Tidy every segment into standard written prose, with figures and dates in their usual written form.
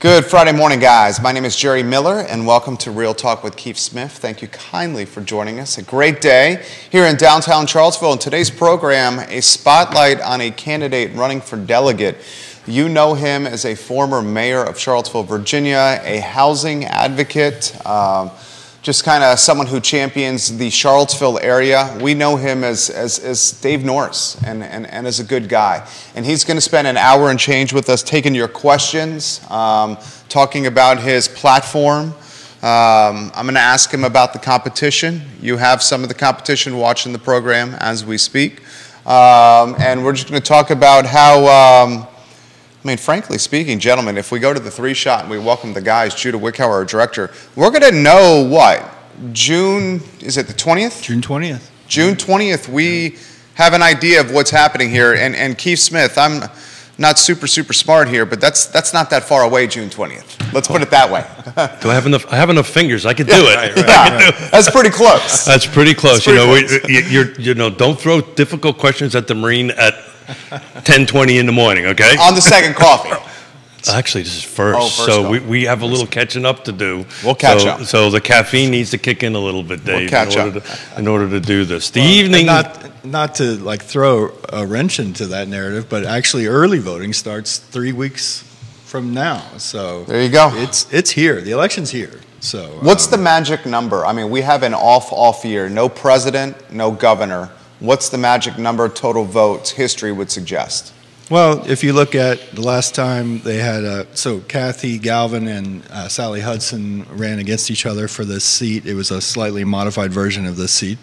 Good Friday morning, guys. My name is Jerry Miller, and welcome to Real Talk with Keith Smith. Thank you kindly for joining us. A great day here in downtown Charlottesville. In today's program, a spotlight on a candidate running for delegate. You know him as a former mayor of Charlottesville, Virginia, a housing advocate, just kind of someone who champions the Charlottesville area. We know him as Dave Norris and as a good guy. And he's going to spend an hour and change with us taking your questions, talking about his platform. I'm going to ask him about the competition. You have some of the competition watching the program as we speak. And we're just going to talk about how... I mean, frankly speaking, gentlemen, if we go to the three-shot and we welcome the guys, Judah Wickhauer, our director, we're going to know what? June, is it the 20th? June 20th. June 20th, we have an idea of what's happening here. And Keith Smith, I'm not super smart here, but that's not that far away, June 20th. Let's put it that way. Do I have enough? I have enough fingers. I could do it. Right. That's pretty close. That's pretty close. Close. Don't throw difficult questions at the Marine at 10:20 in the morning, okay? On the second coffee. Actually, this is first. Oh, first so coffee. we have a little catching up to do. We'll catch up. So the caffeine needs to kick in a little bit, Dave, in order to do this. The Well, evening... Not to like throw a wrench into that narrative, but actually early voting starts 3 weeks from now. So there you go. It's here. The election's here. So what's the magic number? I mean, we have an off year. No president, no governor. What's the magic number total votes history would suggest? Well, if you look at the last time they had, so Kathy Galvin and Sally Hudson ran against each other for this seat. It was a slightly modified version of this seat,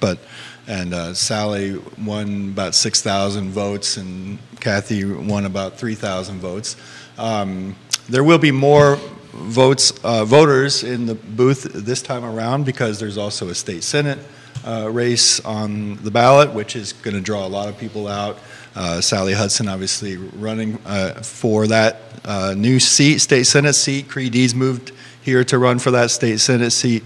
and Sally won about 6,000 votes, and Kathy won about 3,000 votes. There will be more voters in the booth this time around because there's also a state senate race on the ballot, which is going to draw a lot of people out. Sally Hudson obviously running for that new seat, state senate seat. Cree Dees moved here to run for that state senate seat.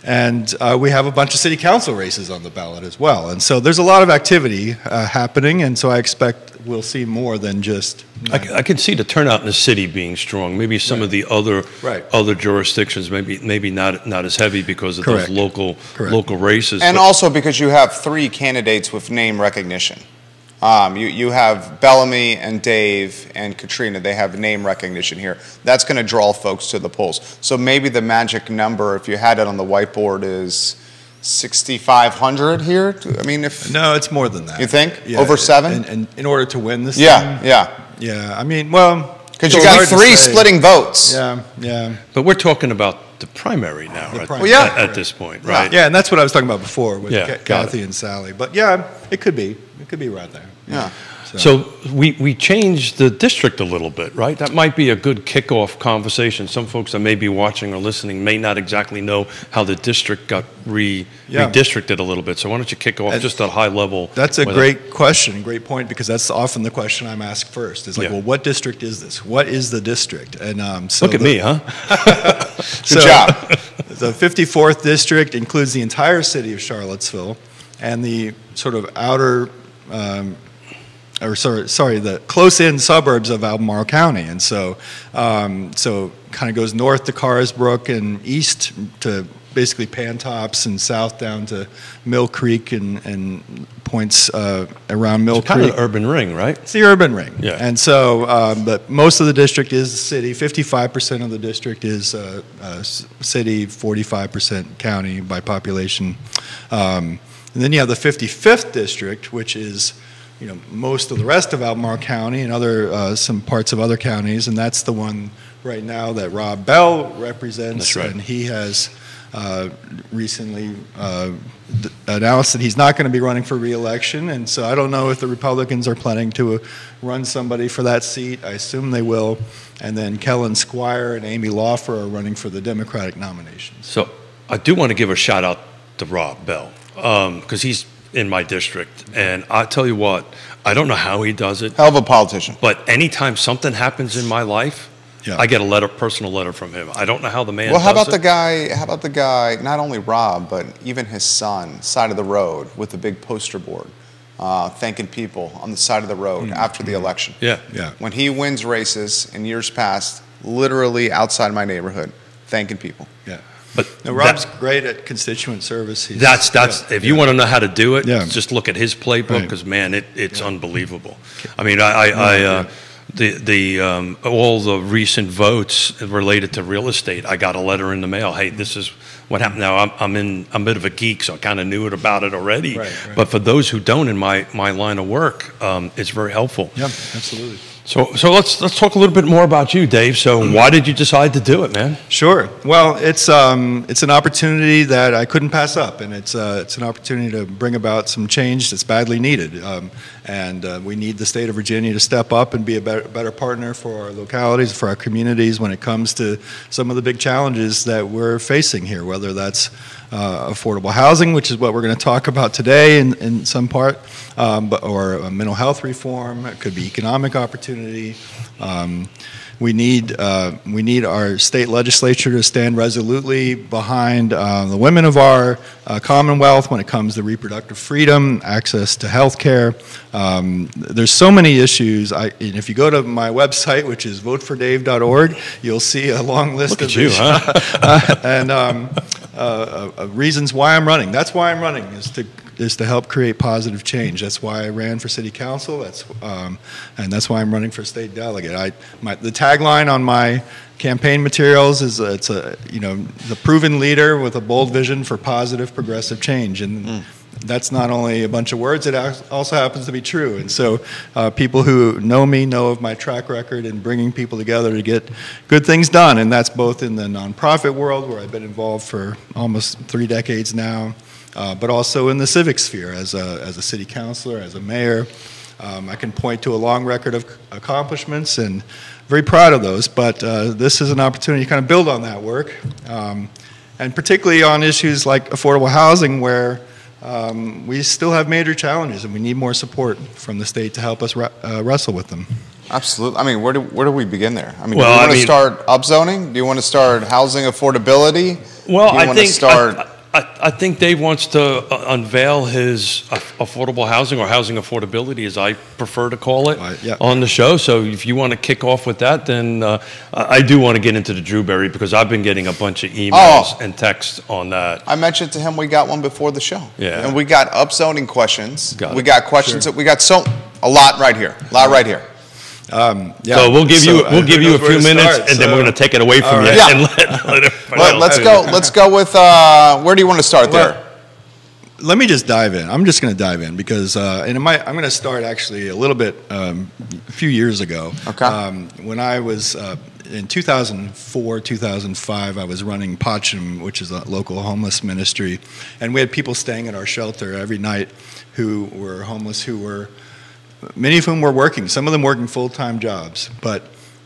And we have a bunch of city council races on the ballot as well. And so there's a lot of activity happening, and so I expect we'll see more than just... I can see the turnout in the city being strong. Maybe some of the other jurisdictions, maybe not as heavy because of those local races. And also because you have three candidates with name recognition. You have Bellamy and Dave and Katrina. They have name recognition here. That's going to draw folks to the polls. So maybe the magic number, if you had it on the whiteboard, is 6,500 here. I mean, if no, it's more than that. You think? Yeah, over 7? And in order to win this, yeah. I mean, well, because you got 3 splitting votes. Yeah. But we're talking about the primary now, at this point, right? Yeah, and that's what I was talking about before with Kathy it. and Sally. But yeah, it could be right there. Yeah. So we changed the district a little bit, right? That might be a good kickoff conversation. Some folks that may be watching or listening may not exactly know how the district got redistricted a little bit. So why don't you kick off just at a high level? That's a great question, great point, because that's often the question I'm asked first. It's like, well, what district is this? What is the district? And so look at me, huh? Good job. The 54th district includes the entire city of Charlottesville and the sort of outer... the close-in suburbs of Albemarle County, and so kind of goes north to Carsbrook and east to basically Pantops and south down to Mill Creek and points around Mill Creek. Kind of the urban ring, right? It's the urban ring. Yeah. And so, but most of the district is the city. 55% of the district is city, 45% county by population. And then you have the 55th district, which is most of the rest of Albemarle County and other some parts of other counties, and that's the one right now that Rob Bell represents. That's right. And he has recently announced that he's not going to be running for re-election, and so I don't know if the Republicans are planning to run somebody for that seat. I assume they will. And then Kellen Squire and Amy Laufer are running for the Democratic nominations. So I do want to give a shout out to Rob Bell because he's in my district, and I tell you what, I don't know how he does it. Hell of a politician. But anytime something happens in my life, I get a personal letter from him. I don't know how the man. Well, how about the guy? Not only Rob, but even his son, side of the road with the big poster board, thanking people on the side of the road after the election. Yeah. When he wins races in years past, literally outside my neighborhood, thanking people. Yeah. But now, Rob's great at constituent service. That's if you want to know how to do it, just look at his playbook, because man, it's unbelievable. I mean, all the recent votes related to real estate, I got a letter in the mail. Hey, this is what happened. Now I'm a bit of a geek, so I kind of knew about it already. Right. But for those who don't in my line of work, it's very helpful. Yeah, absolutely. So let's talk a little bit more about you, Dave. So why did you decide to do it, man? Sure. Well, it's an opportunity that I couldn't pass up, and it's an opportunity to bring about some change that's badly needed. And we need the state of Virginia to step up and be a better partner for our localities, for our communities when it comes to some of the big challenges that we're facing here, whether that's affordable housing, which is what we're going to talk about today in some part, or mental health reform. It could be economic opportunity. We need our state legislature to stand resolutely behind the women of our Commonwealth when it comes to reproductive freedom, access to health care. There's so many issues. And if you go to my website, which is votefordave.org, you'll see a long list of issues. Reasons why I'm running. That's why I'm running, is to help create positive change. That's why I ran for city council. And that's why I'm running for state delegate. The tagline on my campaign materials is the proven leader with a bold vision for positive progressive change. And that's not only a bunch of words, it also happens to be true. And so people who know me know of my track record in bringing people together to get good things done. And that's both in the nonprofit world, where I've been involved for almost 3 decades now, but also in the civic sphere as a city councilor, as a mayor. I can point to a long record of accomplishments and very proud of those, but this is an opportunity to kind of build on that work, and particularly on issues like affordable housing, where we still have major challenges and we need more support from the state to help us wrestle with them. Absolutely. I mean, where do we begin there? I mean, do you want to start upzoning? Do you want to start housing affordability? Well, I think Dave wants to unveil his affordable housing, or housing affordability, as I prefer to call it, on the show. So if you want to kick off with that, then I do want to get into the Drewberry, because I've been getting a bunch of emails and texts on that. I mentioned to him we got one before the show. Yeah. And we got upzoning questions. We got questions. Sure. We got a lot right here. So we'll give you a few minutes, and then we're going to take it away from you. And let's go with where do you want to start there? Let me just dive in. I'm just going to dive in because I'm going to start actually a little bit a few years ago. Okay. When I was in 2004, 2005, I was running Fincham, which is a local homeless ministry, and we had people staying at our shelter every night who were homeless, many of whom were working, some of them working full-time jobs, but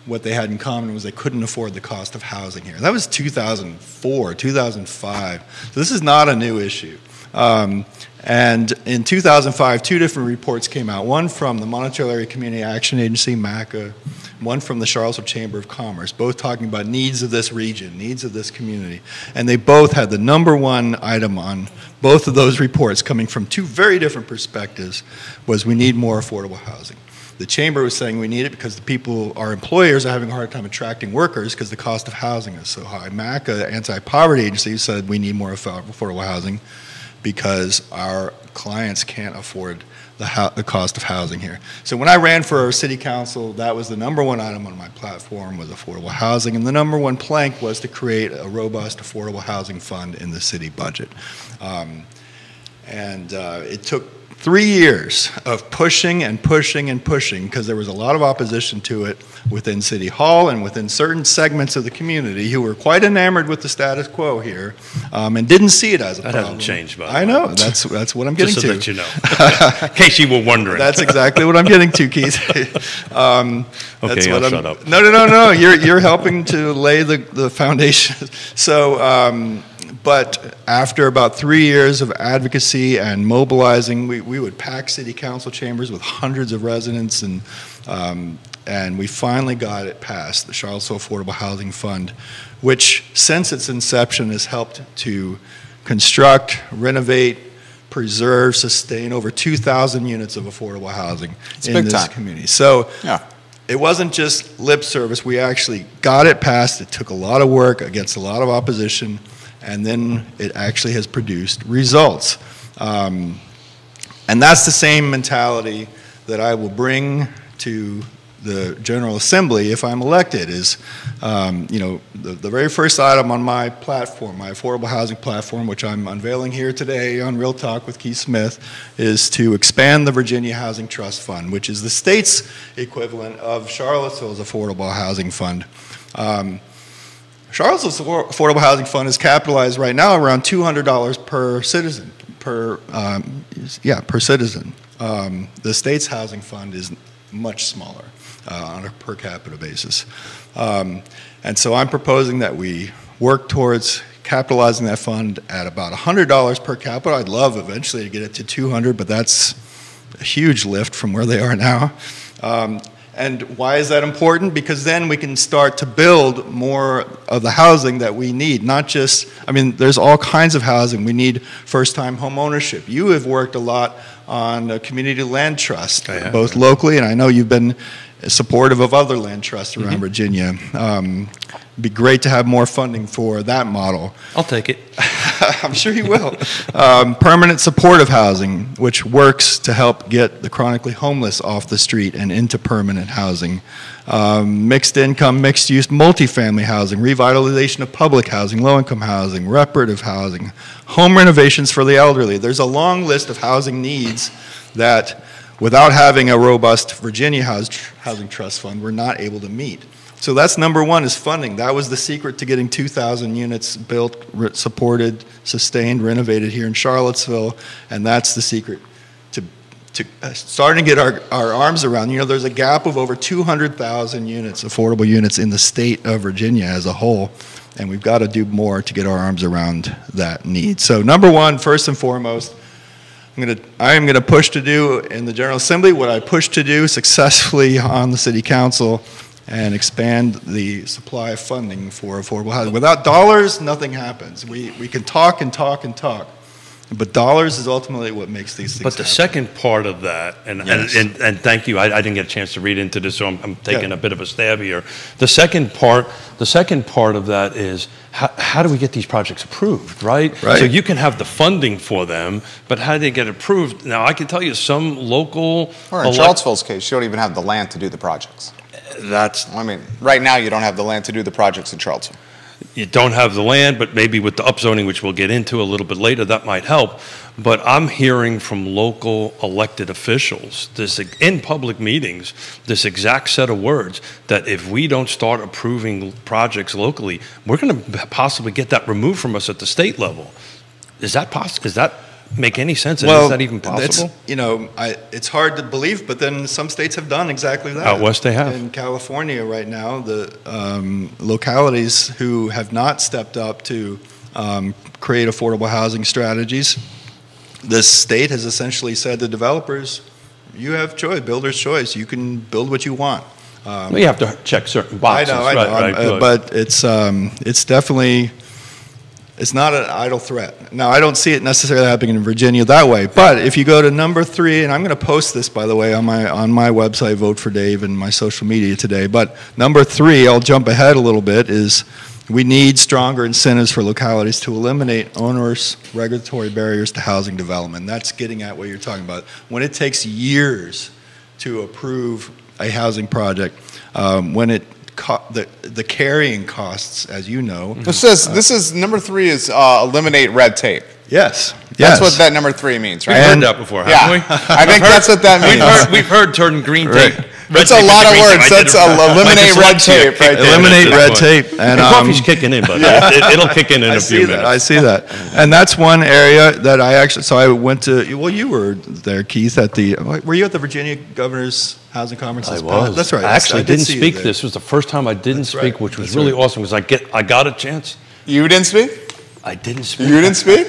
what they had in common was they couldn't afford the cost of housing here. That was 2004, 2005. So this is not a new issue. And in 2005, 2 different reports came out, one from the Monticello Area Community Action Agency, MACA, one from the Charlottesville Chamber of Commerce, both talking about needs of this region, needs of this community. And they both had the #1 item on both of those reports, coming from 2 very different perspectives, was we need more affordable housing. The Chamber was saying we need it because our employers are having a hard time attracting workers because the cost of housing is so high. MACA, Anti-Poverty Agency, said we need more affordable housing because our clients can't afford the cost of housing here. So when I ran for city council, that was the #1 item on my platform, was affordable housing, and the #1 plank was to create a robust affordable housing fund in the city budget. It took 3 years of pushing and pushing and pushing, because there was a lot of opposition to it within City Hall and within certain segments of the community who were quite enamored with the status quo here, and didn't see it as a problem. That hasn't changed, by the way. I know. That's what I'm getting to. Just so that you know. In case you were wondering. That's exactly what I'm getting to, Keith. Okay, I'll shut up. No. You're helping to lay the foundation. So, but after about 3 years of advocacy and mobilizing, we would pack city council chambers with hundreds of residents, and we finally got it passed, the Charlottesville Affordable Housing Fund, which since its inception has helped to construct, renovate, preserve, sustain over 2,000 units of affordable housing in this community. So it wasn't just lip service. We actually got it passed. It took a lot of work against a lot of opposition, and then it actually has produced results. And that's the same mentality that I will bring to the General Assembly if I'm elected. Is, you know, the very first item on my platform, my affordable housing platform, which I'm unveiling here today on Real Talk with Keith Smith, is to expand the Virginia Housing Trust Fund, which is the state's equivalent of Charlottesville's Affordable Housing Fund. Charlottesville's Affordable Housing Fund is capitalized right now around $200 per citizen, per citizen. The state's housing fund is much smaller on a per capita basis. And so I'm proposing that we work towards capitalizing that fund at about $100 per capita. I'd love eventually to get it to 200, but that's a huge lift from where they are now. And why is that important? Because then we can start to build more of the housing that we need. Not just, I mean, there's all kinds of housing. We need first-time home ownership. You have worked a lot on a community land trust, both locally, and I know you've been supportive of other land trusts around Virginia. It'd be great to have more funding for that model. I'll take it. I'm sure you will. Permanent supportive housing, which works to help get the chronically homeless off the street and into permanent housing. Mixed income, mixed use, multifamily housing, revitalization of public housing, low-income housing, reparative housing, home renovations for the elderly. There's a long list of housing needs that, without having a robust Virginia Housing Trust Fund, we're not able to meet. So that's number one, is funding. That was the secret to getting 2,000 units built, supported, sustained, renovated here in Charlottesville, and that's the secret to starting to get our arms around. You know, there's a gap of over 200,000 units, affordable units, in the state of Virginia as a whole, and we've got to do more to get our arms around that need. So number one, first and foremost, I am going to push to do in the General Assembly what I pushed to do successfully on the City Council, and expand the supply of funding for affordable housing. Without dollars, nothing happens. We can talk and talk and talk, but dollars is ultimately what makes these things But the happen. second part of that, and thank you, I didn't get a chance to read into this, so I'm taking a bit of a stab here. The second part of that is, how do we get these projects approved, right? So you can have the funding for them, but how do they get approved? Now, I can tell you some local... Or in Charlottesville's case, you don't even have the land to do the projects. I mean, right now you don't have the land to do the projects in Charlottesville. You don't have the land, but maybe with the upzoning, which we'll get into a little bit later, that might help. But I'm hearing from local elected officials, in public meetings, this exact set of words, that if we don't start approving projects locally, we're going to possibly get that removed from us at the state level. Is that possible? Does that make any sense? And is that even possible? You know, it's hard to believe, but then some states have done exactly that. Out west they have. In California right now, the localities who have not stepped up to create affordable housing strategies, this state has essentially said to developers, you have choice, builder's choice. You can build what you want. Well, you have to check certain boxes. I know, but it's definitely... It's not an idle threat. Now, I don't see it necessarily happening in Virginia that way, but if you go to number 3, and I'm going to post this, by the way, on my website, Vote for Dave, and my social media today, but number 3, I'll jump ahead a little bit, is we need stronger incentives for localities to eliminate onerous regulatory barriers to housing development. That's getting at what you're talking about. When it takes years to approve a housing project, when the carrying costs, as you know. This is number 3 is eliminate red tape. Yes. That's what that number 3 means, right? We've heard that before, haven't we? I think that's what that means. We've heard turn green tape. That's a lot of words. That's eliminate red tape. Right there. Eliminate red tape. And coffee's kicking in, buddy. It'll kick in a few minutes. I see that. And that's one area that I actually, so I went to, well, you were there, Keith, were you at the Virginia Governor's Housing Conference? I was. That's right. I actually didn't speak. This was the first time I didn't speak, which was really awesome because I got a chance. You didn't speak? I didn't speak. You didn't speak?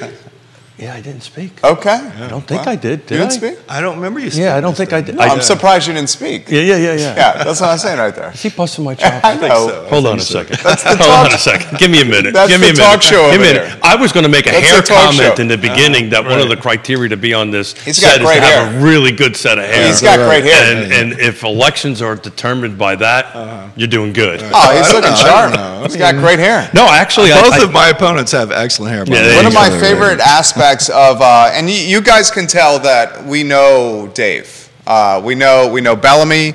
Yeah, I didn't speak. Okay. I don't think I did. You didn't speak? I don't remember you speaking. Yeah, I don't think I did. No, I'm surprised you didn't speak. Yeah. Yeah, that's what I'm saying right there. Is he busting my chops? I know. Hold on a second. That's the Hold talk. on a second. Give me a minute. That's Give me the a minute. talk show Give me over a minute. there. I was going to make a That's hair the talk comment show. in the beginning that one of the criteria to be on this He's got set is great to have hair. a really good set of hair. He's got great hair. And if elections are determined by that, you're doing good. Oh, he's looking know. sharp. He's got great hair. No, actually, Both of my opponents have excellent hair. Yeah, One of my Each other, favorite aspects of, and you guys can tell that we know Dave. We know Bellamy.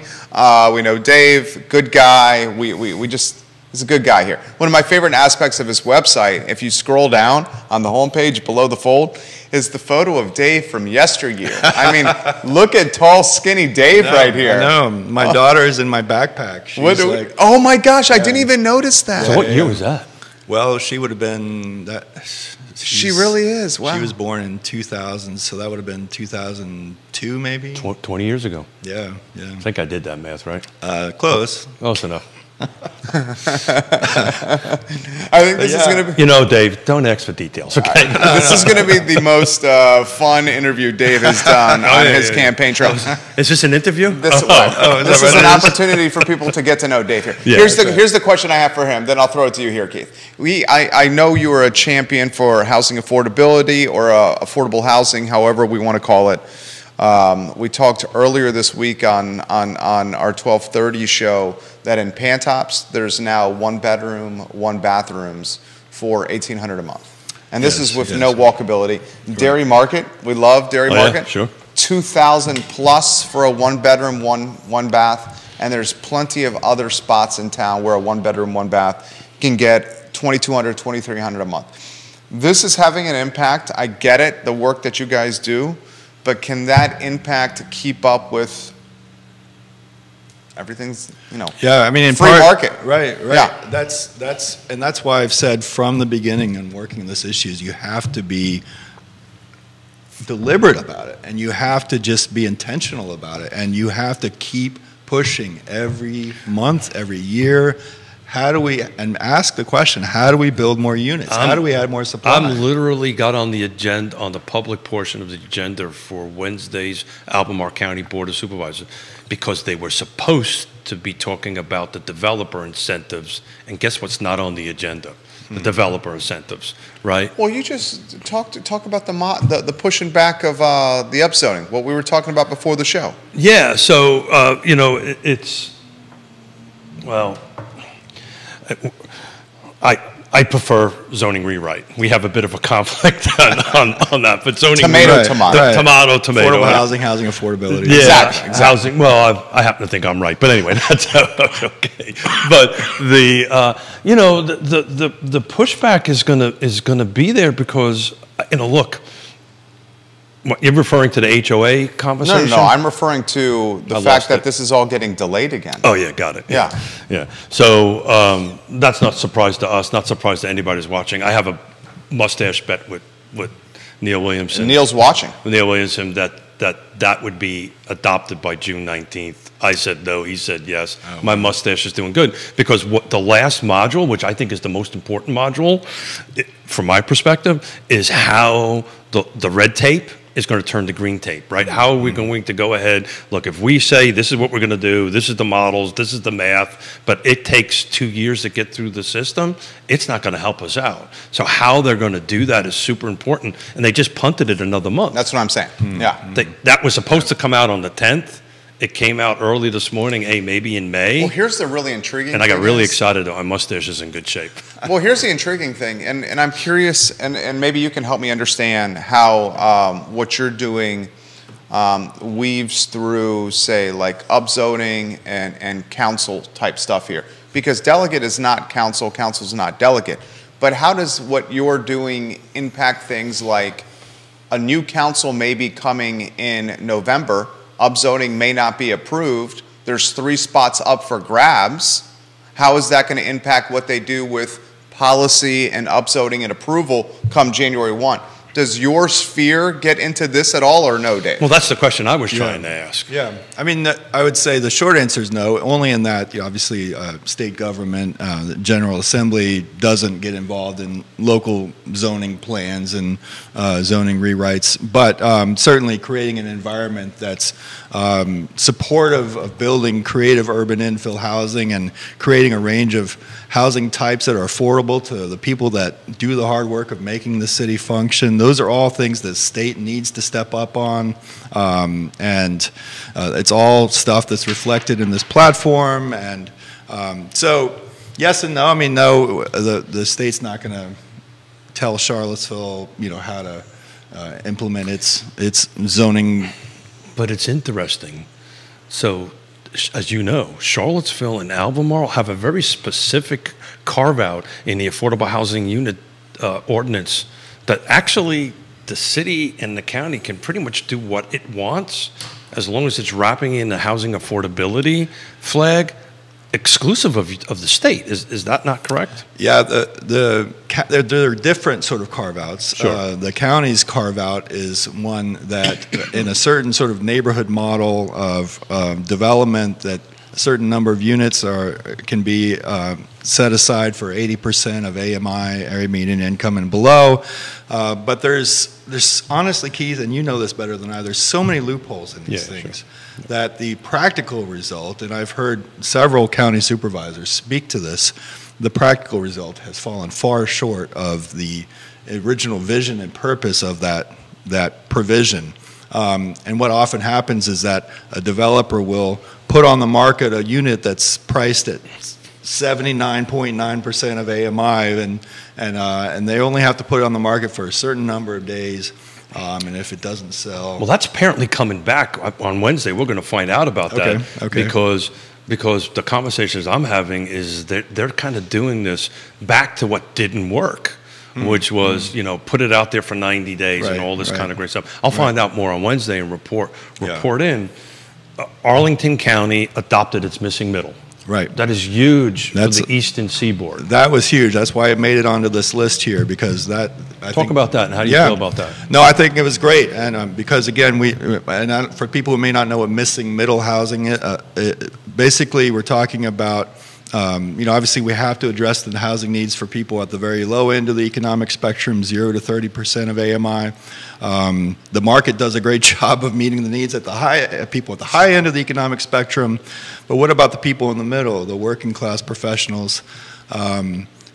We know Dave. Good guy. We just, he's a good guy here. One of my favorite aspects of his website, if you scroll down on the homepage below the fold, is the photo of Dave from yesteryear. I mean, look at tall, skinny Dave right here. No, my daughter is in my backpack. She's like, oh my gosh, I didn't even notice that. So what year was that? well, she would have been that. She really is. Wow. She was born in 2000, so that would have been 2002, maybe. 20 years ago. Yeah. I think I did that math, right? Close. Close enough. I think this is going to be. You know, Dave, don't ask for details, okay? This is going to be the most fun interview Dave has done on his campaign trail. Is this an interview? This is an opportunity for people to get to know Dave here. Yeah, here's the question I have for him. Then I'll throw it to you here, Keith. I know you are a champion for housing affordability or affordable housing, however we want to call it. We talked earlier this week on our 12:30 show that in Pantops there's now 1 bedroom, 1 bathrooms for $1,800 a month, and this is with no walkability. Dairy Market, we love Dairy Market. Yeah, sure. 2,000 plus for a 1 bedroom, one bath, and there's plenty of other spots in town where a 1 bedroom, 1 bath can get $2,200, $2,300 a month. This is having an impact. I get it, the work that you guys do. But can that impact keep up with everything's, Yeah, I mean, in free part, market? Right. Yeah. That's why I've said from the beginning in working this issues, you have to be deliberate about it, and you have to just be intentional about it, and you have to keep pushing every month, every year. And ask the question, how do we build more units? How do we add more supply? I'm literally got on the agenda, on the public portion of the agenda for Wednesday's Albemarle County Board of Supervisors, because they were supposed to be talking about the developer incentives, and guess what's not on the agenda? The developer incentives, right? Well, you just talk about the pushing back of the upzoning, what we were talking about before the show. Yeah, so, I prefer zoning rewrite. We have a bit of a conflict on that, but zoning tomato. Tomato. Affordable housing affordability. Yeah, exactly. Housing. Well, I happen to think I'm right, but anyway, that's okay. But the pushback is gonna be there because look. What, you're referring to the HOA conversation? No, I'm referring to the fact that this is all getting delayed again. Oh, yeah, got it. Yeah. So that's not a surprise to us, not surprise to anybody who's watching. I have a mustache bet with Neil Williamson. Neil's watching. Neil Williamson that would be adopted by June 19th. I said no, he said yes. Oh, my mustache is doing good because the last module, which I think is the most important module, from my perspective, is how the red tape is going to turn to green tape, right? How are we going to go ahead? Look, if we say this is what we're going to do, this is the models, this is the math, but it takes 2 years to get through the system, it's not going to help us out. So how they're going to do that is super important, and they just punted it another month. That's what I'm saying. Yeah. That was supposed to come out on the 10th. It came out early this morning, maybe in May. Well, here's the really intriguing thing. And I got really excited that my mustache is in good shape. Well, here's the intriguing thing, and I'm curious, and maybe you can help me understand how what you're doing weaves through, say, like upzoning and council type stuff here. Because delegate is not council, council is not delegate. But how does what you're doing impact things like a new council may be coming in November, upzoning may not be approved, there's 3 spots up for grabs. How is that going to impact what they do with policy and upzoning and approval come January 1? Does your sphere get into this at all, or no, Dave? Well, that's the question I was trying to ask. Yeah, I mean, I would say the short answer is no, only in that, obviously, state government, the General Assembly doesn't get involved in local zoning plans and zoning rewrites, but certainly creating an environment that's supportive of building creative urban infill housing and creating a range of housing types that are affordable to the people that do the hard work of making the city function. Those are all things that state needs to step up on, and it's all stuff that's reflected in this platform. And so, yes and no. I mean, no, the state's not going to tell Charlottesville, how to implement its zoning. But it's interesting. So, as you know, Charlottesville and Albemarle have a very specific carve-out in the affordable housing unit ordinance that actually the city and the county can pretty much do what it wants as long as it's wrapping in the housing affordability flag, exclusive of the state. Is that not correct? Yeah, there are different sort of carve-outs. Sure. The county's carve-out is one that in a certain sort of neighborhood model of development, that a certain number of units can be set aside for 80% of AMI, area median income and below. But there's honestly, Keith, and you know this better than I, there's so many loopholes in these things. Sure. That the practical result, and I've heard several county supervisors speak to this, the practical result has fallen far short of the original vision and purpose of that provision. And what often happens is that a developer will put on the market a unit that's priced at 79.9% of AMI, and they only have to put it on the market for a certain number of days. And if it doesn't sell, well, that's apparently coming back on Wednesday. We're going to find out about that because the conversations I'm having is they're kind of doing this back to what didn't work, which was put it out there for 90 days and all this kind of great stuff. I'll find out more on Wednesday and report in. Arlington County adopted its missing middle. Right. That is huge for the Eastern Seaboard. That was huge. That's why it made it onto this list here, because Talk about that, and how do you feel about that? No, I think it was great, and because again, for people who may not know what missing middle housing is, basically we're talking about, obviously we have to address the housing needs for people at the very low end of the economic spectrum, 0 to 30% of AMI. The market does a great job of meeting the needs at the people at the high end of the economic spectrum, but what about the people in the middle, the working class professionals,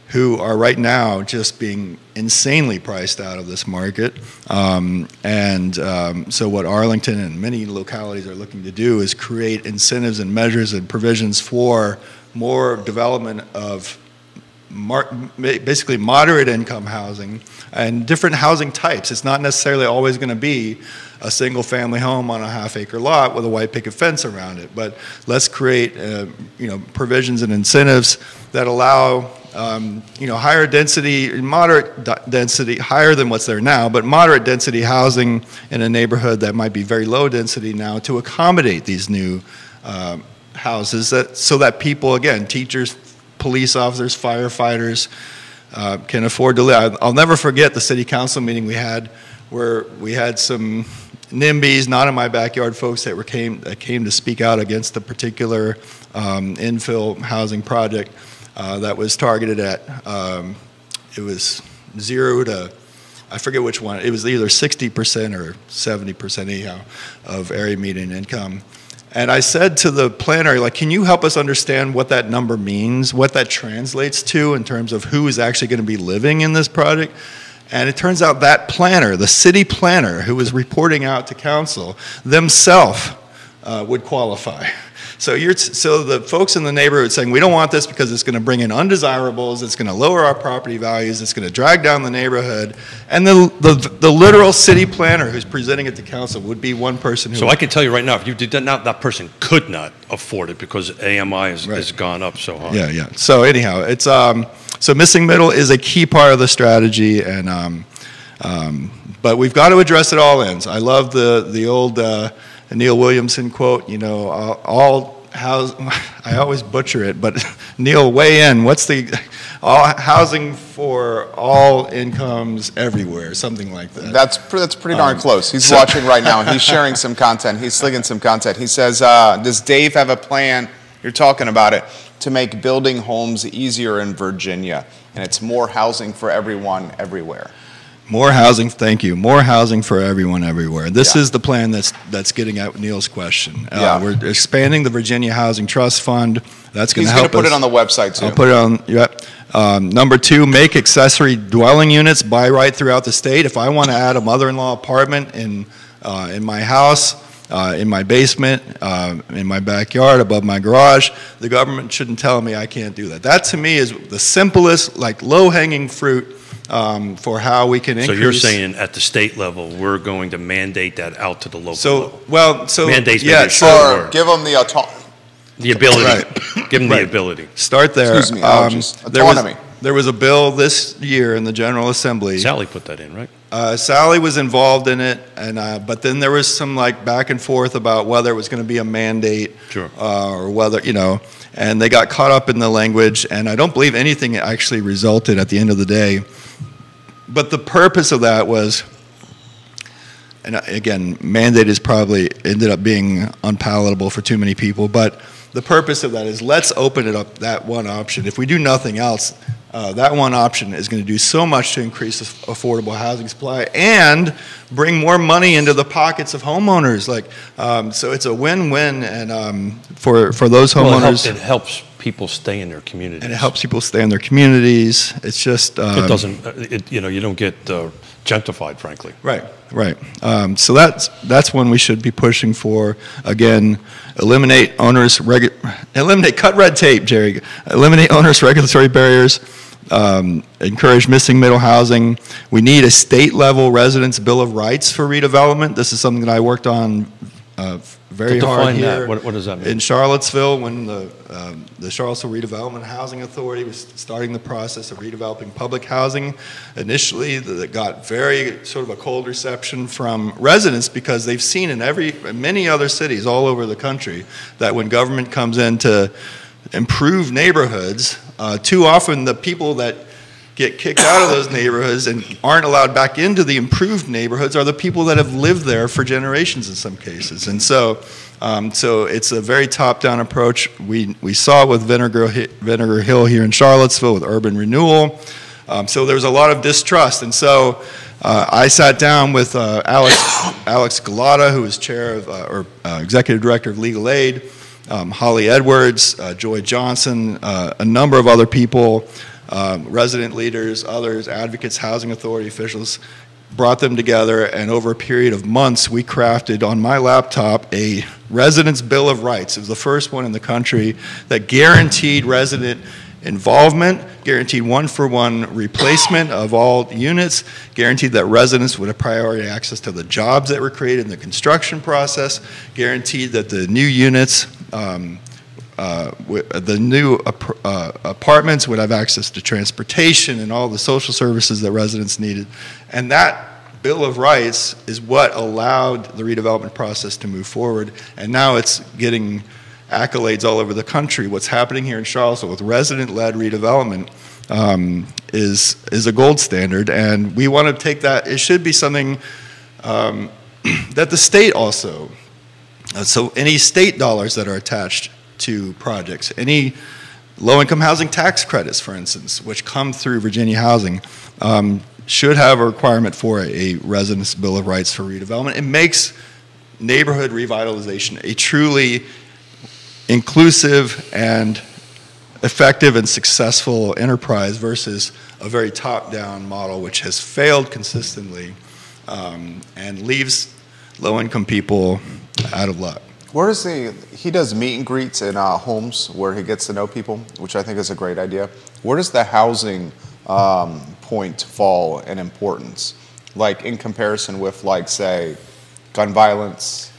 who are right now just being insanely priced out of this market? So what Arlington and many localities are looking to do is create incentives and measures and provisions for more development of basically moderate income housing and different housing types. It's not necessarily always going to be a single family home on a half-acre lot with a white picket fence around it, but let's create provisions and incentives that allow higher density, moderate density, higher than what's there now, but moderate density housing in a neighborhood that might be very low density now to accommodate these new houses, so that people, again, teachers, police officers, firefighters, can afford to live. I'll never forget the city council meeting we had, where we had some NIMBYs, not in my backyard folks that came to speak out against a particular infill housing project that was targeted at, it was 0 to, I forget which one, it was either 60% or 70% anyhow of area median income. And I said to the planner, can you help us understand what that number means, what that translates to in terms of who is actually going to be living in this project? And it turns out that planner, the city planner who was reporting out to council, themselves would qualify. So the folks in the neighborhood saying, we don't want this because it's going to bring in undesirables, it's going to lower our property values, it's going to drag down the neighborhood. And the literal city planner who's presenting it to council would be one person who... So I can tell you right now, if you did that person could not afford it because AMI has gone up so high. Yeah. So anyhow, it's so missing middle is a key part of the strategy, and but we've got to address it all ends. I love the old Neil Williamson quote, I always butcher it, but Neil, weigh in. housing for all incomes everywhere, something like that. That's pretty darn close. He's watching right now, and he's sharing some content. He's slinging some content. He says, does Dave have a plan, you're talking about it, to make building homes easier in Virginia? And it's more housing for everyone everywhere. More housing, thank you. More housing for everyone everywhere. This is the plan that's getting at Neil's question. We're expanding the Virginia Housing Trust Fund. That's going to help us. He's going to put it on the website too. I'll put it on, number 2, make accessory dwelling units by right throughout the state. If I want to add a mother-in-law apartment in my house, in my basement, in my backyard, above my garage, the government shouldn't tell me I can't do that. That to me is the simplest, like low-hanging fruit for how we can increase. So you're saying at the state level, we're going to mandate that out to the local level? Mandates or give them the autonomy. The ability. Give them the ability. Start there. Excuse me, autonomy. There was a bill this year in the General Assembly. Sally put that in, right? Sally was involved in it, and but then there was some like back and forth about whether it was going to be a mandate, or whether and they got caught up in the language, and I don't believe anything actually resulted at the end of the day. But the purpose of that was, and again, mandate is probably ended up being unpalatable for too many people, but the purpose of that is let's open it up, that one option. If we do nothing else, that one option is going to do so much to increase affordable housing supply and bring more money into the pockets of homeowners. So it's a win-win, and for those homeowners, it helps people stay in their communities. And it helps people stay in their communities. It's just it doesn't. You don't get gentrified, frankly. Right. So that's one we should be pushing for. Again, eliminate cut red tape, Jerry. Eliminate onerous regulatory barriers. Encourage missing middle housing. We need a state-level residents' bill of rights for redevelopment. This is something that I worked on very hard here. What does that mean? In Charlottesville, when the Charlottesville Redevelopment Housing Authority was starting the process of redeveloping public housing, initially that got very sort of a cold reception from residents because they've seen in many other cities all over the country that when government comes in to improve neighborhoods, too often the people that get kicked out of those neighborhoods and aren't allowed back into the improved neighborhoods are the people that have lived there for generations in some cases. And so it's a very top-down approach. We saw it with Vinegar Hill here in Charlottesville with urban renewal. So there's a lot of distrust. And so I sat down with Alex Galata, who is chair of, executive director of Legal Aid, Holly Edwards, Joy Johnson, a number of other people, resident leaders, others, advocates, housing authority officials, brought them together, and over a period of months, we crafted on my laptop a residents' bill of rights. It was the first one in the country that guaranteed resident involvement, guaranteed one-for-one replacement of all units, guaranteed that residents would have priority access to the jobs that were created in the construction process, guaranteed that the new units, the new apartments would have access to transportation and all the social services that residents needed. And that Bill of Rights is what allowed the redevelopment process to move forward. And now it's getting accolades all over the country. What's happening here in Charlottesville with resident-led redevelopment is a gold standard. And we want to take that. It should be something that the state also, so any state dollars that are attached to projects, any low-income housing tax credits, for instance, which come through Virginia Housing, should have a requirement for a residents' bill of rights for redevelopment. It makes neighborhood revitalization a truly inclusive and effective and successful enterprise versus a very top-down model which has failed consistently and leaves low-income people out of luck. Where is he does meet and greets in homes where he gets to know people, which I think is a great idea. Where does the housing point fall in importance? Like in comparison with, like, say, gun violence,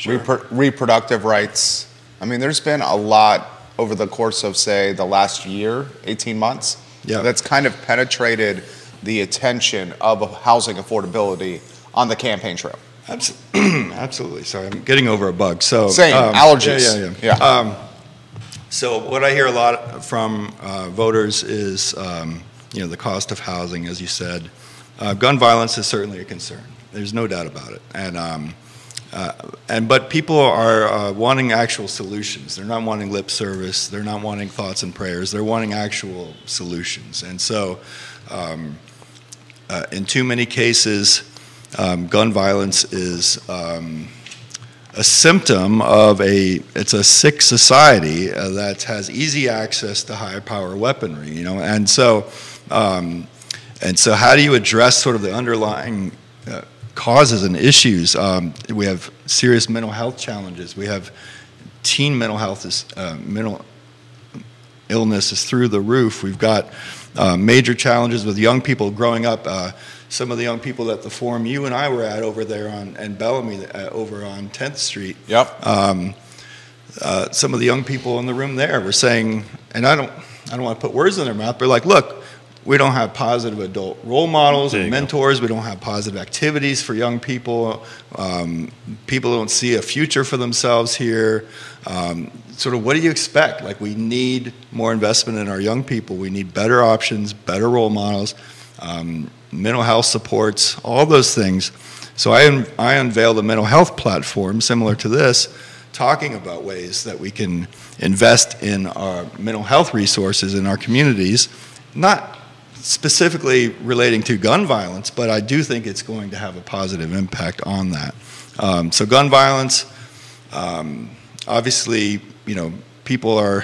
reproductive rights. I mean, there's been a lot over the course of, say, the last year, 18 months, that's kind of penetrated the attention of housing affordability on the campaign trail. Absolutely. Sorry, I'm getting over a bug. So same allergies. Yeah. So what I hear a lot from voters is, the cost of housing, as you said. Gun violence is certainly a concern. There's no doubt about it. But people are wanting actual solutions. They're not wanting lip service. They're not wanting thoughts and prayers. They're wanting actual solutions. And so, in too many cases, gun violence is a symptom of it's a sick society that has easy access to high power weaponry. And so how do you address sort of the underlying causes and issues? We have serious mental health challenges. We have teen mental illness is through the roof. We've got major challenges with young people growing up. Some of the young people at the forum you and I were at over there in Bellamy, over on 10th Street. Yep. Some of the young people in the room there were saying, and I don't want to put words in their mouth, but like, look, we don't have positive adult role models and mentors. We don't have positive activities for young people. People don't see a future for themselves here. Sort of, what do you expect? Like, we need more investment in our young people. We need better options, better role models, mental health supports, all those things. So I unveiled a mental health platform similar to this, talking about ways that we can invest in our mental health resources in our communities, not specifically relating to gun violence, but I do think it's going to have a positive impact on that. So gun violence, obviously, people are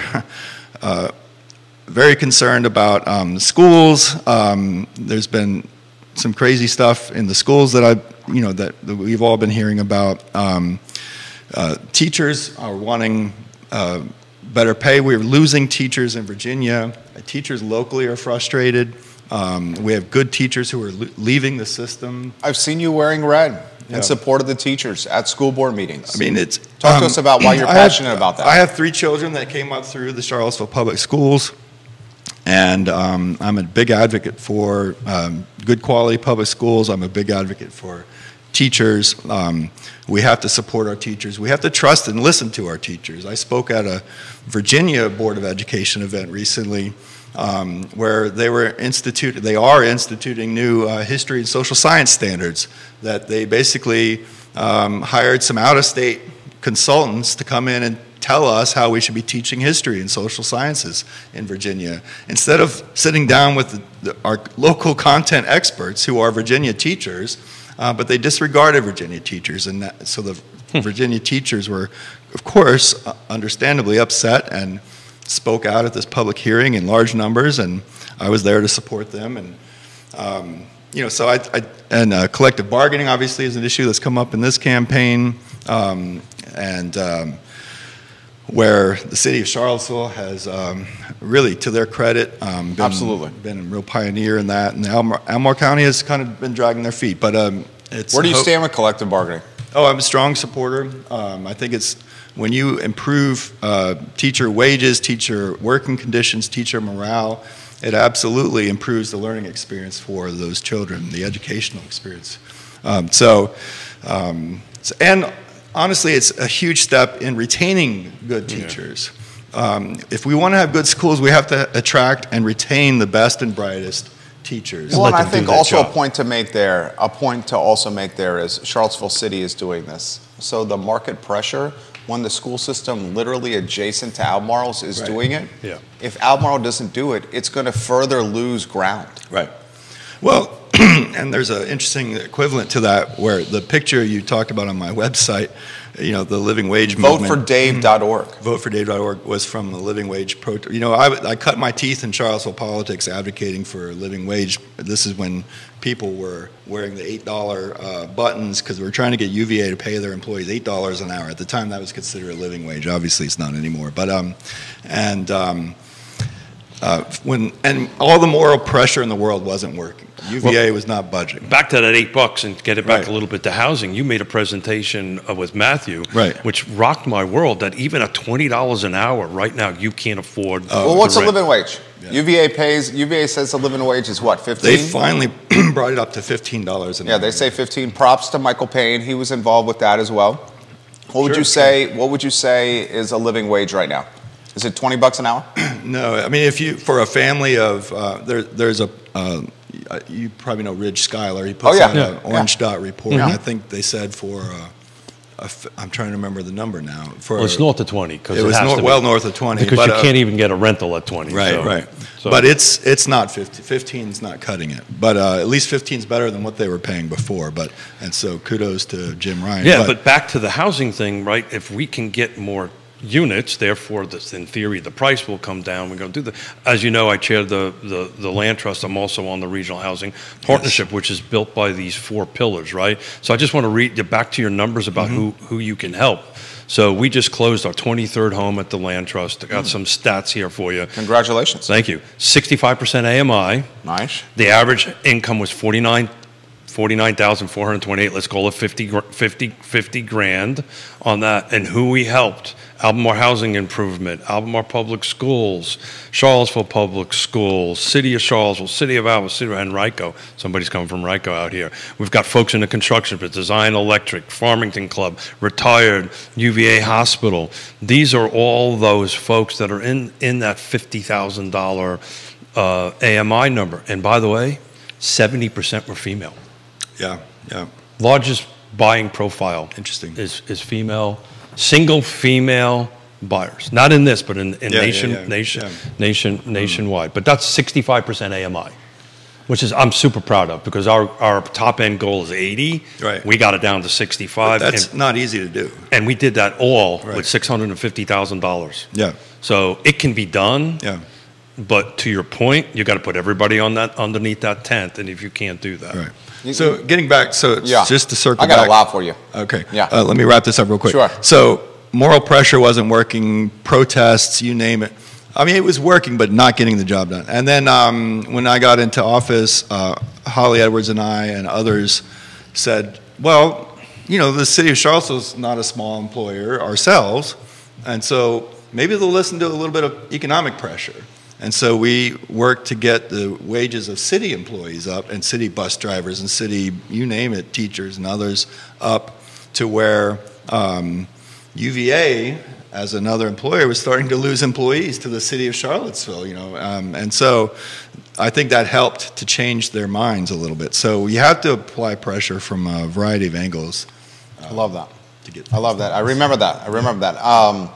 very concerned about schools. There's been some crazy stuff in the schools that that we've all been hearing about. Teachers are wanting better pay. We're losing teachers in Virginia. Teachers locally are frustrated. We have good teachers who are leaving the system. I've seen you wearing red in support of the teachers at school board meetings. I mean, talk to us about why you're passionate about that. I have 3 children that came up through the Charlottesville Public Schools, and I'm a big advocate for good quality public schools. I'm a big advocate for teachers. We have to support our teachers. We have to trust and listen to our teachers. I spoke at a Virginia Board of Education event recently, where they are instituting new history and social science standards, that they basically hired some out-of-state consultants to come in and tell us how we should be teaching history and social sciences in Virginia, instead of sitting down with our local content experts who are Virginia teachers, but they disregarded Virginia teachers, and so the Virginia teachers were, of course, understandably upset and spoke out at this public hearing in large numbers, and I was there to support them. And so collective bargaining obviously is an issue that's come up in this campaign, where the city of Charlottesville has really, to their credit, been a real pioneer in that, and Albemarle County has kind of been dragging their feet. But where do you stand with collective bargaining? Oh, I'm a strong supporter. I think it's when you improve teacher wages, teacher working conditions, teacher morale, it absolutely improves the learning experience for those children, the educational experience. And honestly, it's a huge step in retaining good teachers. If we want to have good schools, we have to attract and retain the best and brightest teachers. Well, and I think also a point to also make there is Charlottesville City is doing this. So the market pressure, when the school system literally adjacent to Albemarle's is doing it, if Albemarle doesn't do it, it's going to further lose ground. Right. Well, and there's an interesting equivalent to that, where the picture you talked about on my website, the living wage movement. VoteForDave.org. VoteForDave.org was from the living wage protest. I cut my teeth in Charlottesville politics advocating for a living wage. This is when people were wearing the $8 buttons because we were trying to get UVA to pay their employees $8 an hour. At the time, that was considered a living wage. Obviously, it's not anymore. But when all the moral pressure in the world wasn't working. UVA was not budging. Back to that $8 and get it back a little bit to housing. You made a presentation with Matthew, which rocked my world. That even at $20 an hour right now, you can't afford. Well, what's a living wage? UVA says the living wage is what, 15? They finally brought it up to $15 an hour. Yeah, they say 15. Props to Michael Payne. He was involved with that as well. What would you say? What would you say is a living wage right now? Is it $20 an hour? No, I mean, for a family of, there's you probably know Ridge Schuyler. He puts out an Orange Dot report. And I think they said for, I'm trying to remember the number now. Well, it's north of 20. Cause it was north of 20. Because you can't even get a rental at 20. Right. So. But it's not 50. 15's not cutting it. But at least 15's better than what they were paying before. And so kudos to Jim Ryan. Yeah, but back to the housing thing, right? If we can get more units, therefore, in theory, the price will come down. We're going to do that. As you know, I chair the land trust. I'm also on the regional housing partnership, which is built by these 4 pillars, right? So I just want to read you back to your numbers about who you can help. So we just closed our 23rd home at the land trust. I got some stats here for you. Congratulations. Thank you. 65% AMI. Nice. The average income was $49,428. Let's call it 50 grand on that. And who we helped: Albemarle Housing Improvement, Albemarle Public Schools, Charlottesville Public Schools, City of Charlottesville, City of Albemarle, City of Henrico. Somebody's coming from Henrico out here. We've got folks in the construction business, Design Electric, Farmington Club, Retired, UVA Hospital. These are all those folks that are in that $50,000 AMI number. And by the way, 70% were female. Yeah. Largest buying profile. Interesting. Is female, single female buyers. Not in this, but in nationwide. But that's 65% AMI, which is I'm super proud of, because our top end goal is 80. Right. We got it down to 65. But that's not easy to do. And we did that all with $650,000. Yeah. So it can be done. Yeah. But to your point, you got to put everybody on that underneath that tent, and if you can't do that. Right. So getting back, just to circle back. I got a lot for you. Okay. Yeah. Let me wrap this up real quick. Sure. So moral pressure wasn't working, protests, you name it. I mean, it was working, but not getting the job done. And then when I got into office, Holly Edwards and I and others said, well, the city of Charlottesville is not a small employer ourselves, and so maybe they'll listen to a little bit of economic pressure. And so we worked to get the wages of city employees up, and city bus drivers and city, you name it, teachers and others, up to where UVA, as another employer, was starting to lose employees to the city of Charlottesville, and so I think that helped to change their minds a little bit. So you have to apply pressure from a variety of angles. I love that. I love that. I remember that.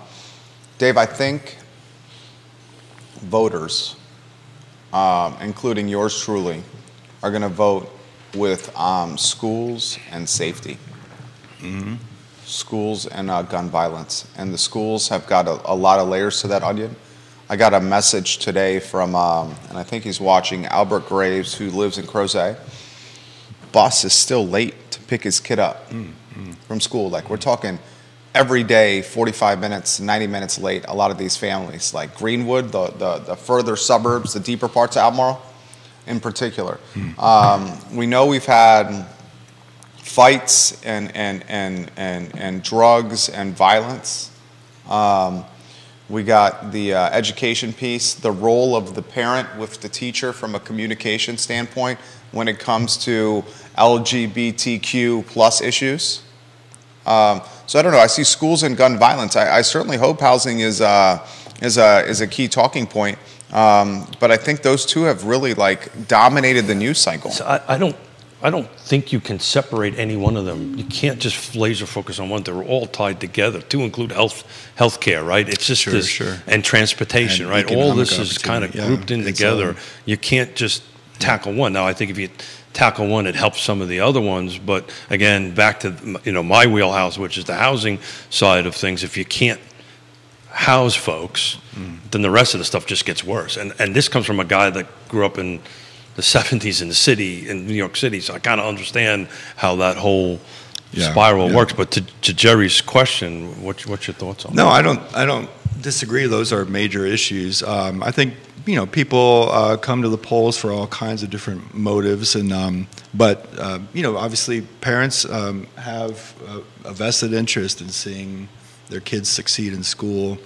Dave, I think voters, including yours truly, are going to vote with schools and safety. Schools and gun violence. And the schools have got a lot of layers to that onion. I got a message today from, and I think he's watching, Albert Graves, who lives in Crozet. Bus is still late to pick his kid up from school. Like, we're talking every day, 45 minutes, 90 minutes late, a lot of these families, like Greenwood, the further suburbs, the deeper parts of Albemarle in particular. We know we've had fights and drugs and violence. We got the education piece, the role of the parent with the teacher from a communication standpoint when it comes to LGBTQ plus issues. So I don't know. I see schools and gun violence. I certainly hope housing is a key talking point. But I think those two have really dominated the news cycle. So I don't think you can separate any one of them. You can't just laser focus on one. They're all tied together to include healthcare, right? It's just and transportation, and right? All this is kind of grouped in together. You can't just tackle one. Now, I think if you tackle one, it helps some of the other ones. But again, back to my wheelhouse, which is the housing side of things. If you can't house folks, then the rest of the stuff just gets worse. And this comes from a guy that grew up in the 70s in the city, in New York City, so I kind of understand how that whole spiral works. But to Jerry's question, what's your thoughts on that? No, I don't disagree. Those are major issues. I think people come to the polls for all kinds of different motives, and but obviously parents have a vested interest in seeing their kids succeed in school.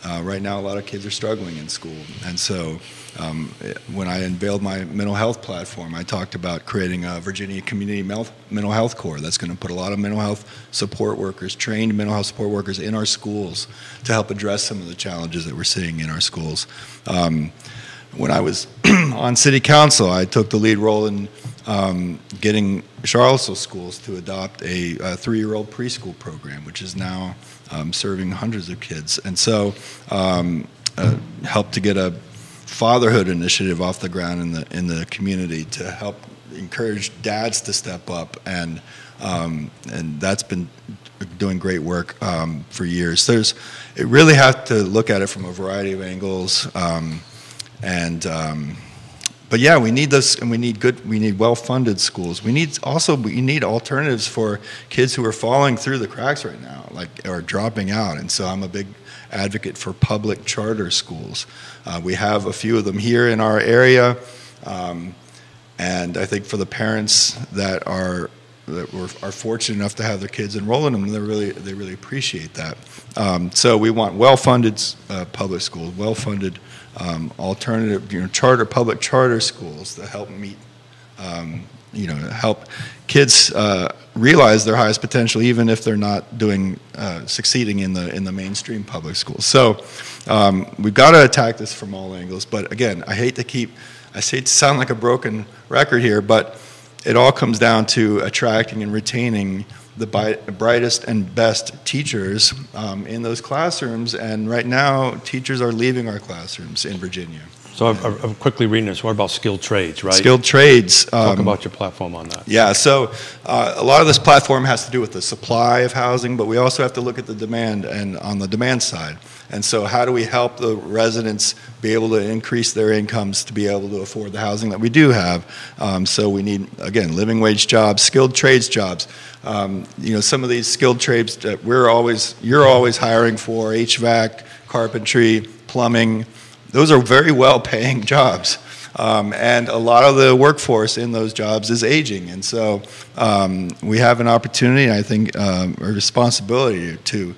right now a lot of kids are struggling in school. And so when I unveiled my mental health platform, I talked about creating a Virginia Community Mental Health Corps that's going to put a lot of mental health support workers, trained mental health support workers in our schools to help address some of the challenges that we're seeing in our schools. When I was on city council, I took the lead role in getting Charlottesville schools to adopt a 3-year-old preschool program, which is now serving hundreds of kids. And so helped to get a fatherhood initiative off the ground in the community to help encourage dads to step up, and that's been doing great work for years. It really have to look at it from a variety of angles, but yeah, we need this, and we need well-funded schools. We need alternatives for kids who are falling through the cracks right now, or dropping out. And so I'm a big advocate for public charter schools. We have a few of them here in our area, and I think for the parents that are fortunate enough to have their kids enroll in them, they really appreciate that. So we want well-funded public schools, well-funded alternative, public charter schools that help meet, help kids realize their highest potential, even if they're not succeeding in the mainstream public schools. So we've got to attack this from all angles. But again, I hate to sound like a broken record here, but it all comes down to attracting and retaining the brightest and best teachers in those classrooms. And right now, teachers are leaving our classrooms in Virginia. So I'm quickly reading this. What about skilled trades, right? Skilled trades. Talk about your platform on that. Yeah, so a lot of this platform has to do with the supply of housing, but we also have to look at the demand, and on the demand side. And so how do we help the residents be able to increase their incomes to be able to afford the housing that we do have? So we need, again, living wage jobs, skilled trades jobs. Some of these skilled trades that you're always hiring for, HVAC, carpentry, plumbing, those are very well-paying jobs. And a lot of the workforce in those jobs is aging. And so we have an opportunity, and I think a responsibility to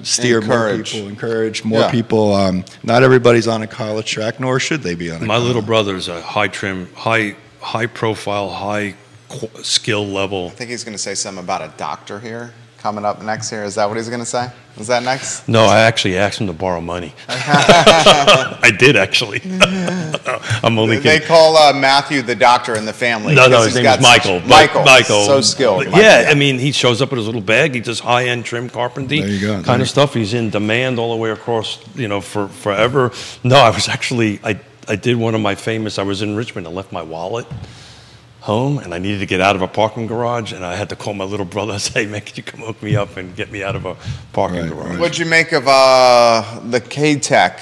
steer more people, encourage more people. Not everybody's on a college track, nor should they be on a My little brother's a high profile, high skill level. I think he's going to say something about a doctor here coming up next here. Is that what he's going to say? Is that next? No, I actually asked him to borrow money. I did, actually. I'm only kidding. They call Matthew the doctor in the family. No, his name is Michael. Michael. So skilled. Yeah, I mean, he shows up with his little bag. He does high-end trim carpentry kind of stuff. He's in demand all the way across, for forever. No, I did one of my famous, I was in Richmond. I left my wallet home, and I needed to get out of a parking garage, and I had to call my little brother and say, man, could you come hook me up and get me out of a parking garage? What'd you make of the K-Tech?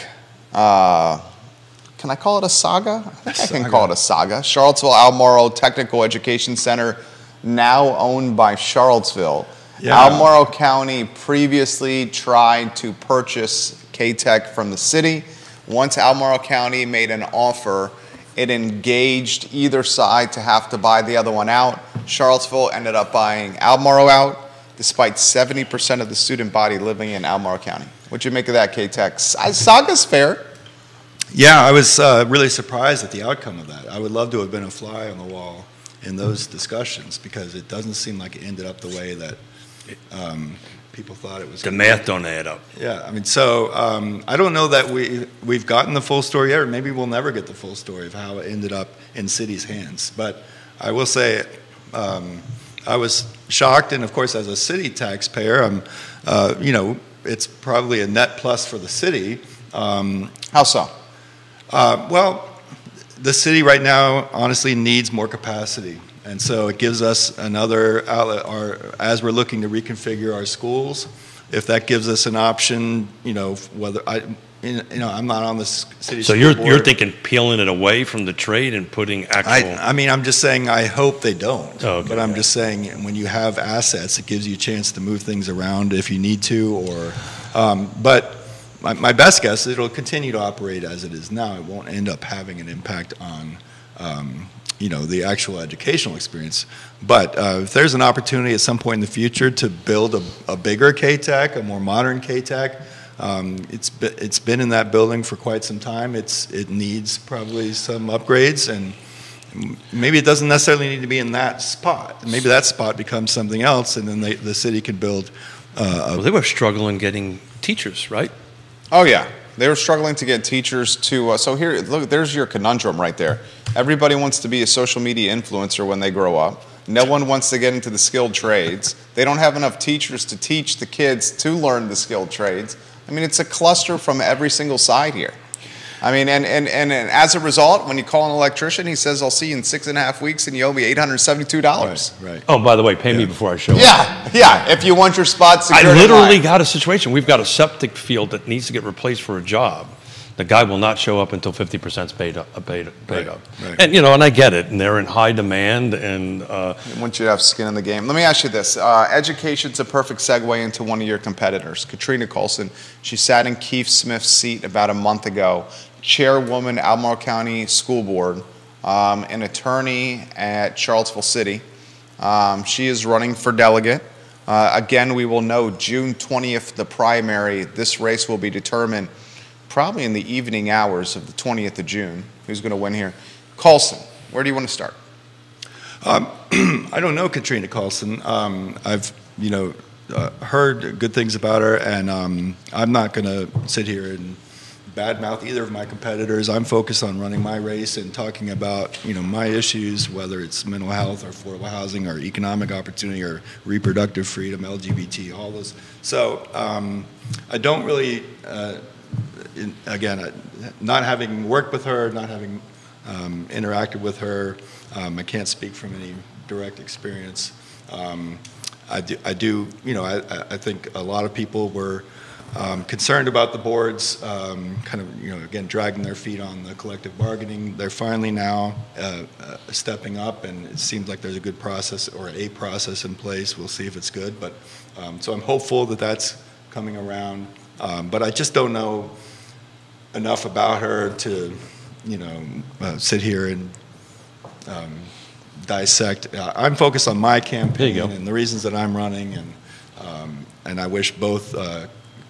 Can I call it a saga? I think I can call it a saga. Charlottesville Albemarle Technical Education Center, now owned by Charlottesville. Yeah. Albemarle County previously tried to purchase K-Tech from the city. Once Albemarle County made an offer, it engaged either side to have to buy the other one out. Charlottesville ended up buying Albemarle out, despite 70% of the student body living in Albemarle County. What'd you make of that, K-Tech? Saga's fair. Yeah, I was really surprised at the outcome of that. I would love to have been a fly on the wall in those discussions, because it doesn't seem like it ended up the way that people thought it was. The math don't add up. Yeah, I mean, so I don't know that we've gotten the full story yet, or maybe we'll never get the full story of how it ended up in city's hands. But I will say I was shocked, and of course, as a city taxpayer, it's probably a net plus for the city. How so? Well, the city right now honestly needs more capacity. And so it gives us another outlet, as we're looking to reconfigure our schools. If that gives us an option, whether I'm not on the city. So you're thinking peeling it away from the trade and putting actual. I mean, I'm just saying I hope they don't. Oh, okay. But I'm just saying when you have assets, it gives you a chance to move things around if you need to. But my best guess is it'll continue to operate as it is now. It won't end up having an impact on. The actual educational experience. But if there's an opportunity at some point in the future to build a bigger K-Tech, a more modern K-Tech, It's been in that building for quite some time. It needs probably some upgrades, and maybe it doesn't necessarily need to be in that spot. Maybe that spot becomes something else, and then the city can build. Well, they were struggling getting teachers, right? Oh yeah, they were struggling to get teachers to. So here, look, there's your conundrum right there. Everybody wants to be a social media influencer when they grow up. No one wants to get into the skilled trades. They don't have enough teachers to teach the kids to learn the skilled trades. I mean, it's a cluster from every single side here. I mean, and as a result, when you call an electrician, he says, I'll see you in 6.5 weeks and you owe me $872. Right. Oh, by the way, pay me before I show up. Yeah, if you want your spot secured. I literally got a situation. We've got a septic field that needs to get replaced for a job. The guy will not show up until 50% is paid up. Right. And, and I get it, and they're in high demand. And I want you to have skin in the game. Let me ask you this. Education's a perfect segue into one of your competitors, Katrina Colson. She sat in Keith Smith's seat about a month ago, chairwoman, Albemarle County School Board, an attorney at Charlottesville City. She is running for delegate. Again, we will know June 20th, the primary. This race will be determined probably in the evening hours of the 20th of June. Who's going to win here? Colson, where do you want to start? I don't know Katrina Colson. I've heard good things about her, and I'm not going to sit here and badmouth either of my competitors. I'm focused on running my race and talking about my issues, whether it's mental health or affordable housing or economic opportunity or reproductive freedom, LGBT, all those. So I don't really. Again, not having worked with her, not having interacted with her, I can't speak from any direct experience. I think a lot of people were concerned about the boards, again, dragging their feet on the collective bargaining. They're finally now stepping up, and it seems like there's a good process or a process in place. We'll see if it's good, but so I'm hopeful that that's coming around. But I just don't know enough about her to, sit here and dissect. I'm focused on my campaign and the reasons that I'm running, and I wish both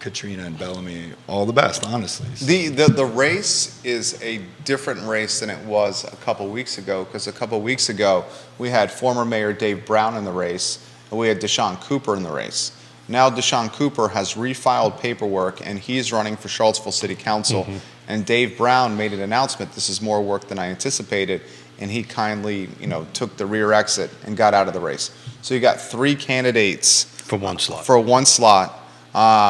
Katrina and Bellamy all the best, honestly. The race is a different race than it was a couple weeks ago, because a couple weeks ago we had former Mayor Dave Brown in the race, and we had Deshaun Cooper in the race. Now Deshaun Cooper has refiled paperwork, and he's running for Charlottesville City Council. And Dave Brown made an announcement, this is more work than I anticipated, and he kindly, took the rear exit and got out of the race. So you got 3 candidates for one slot.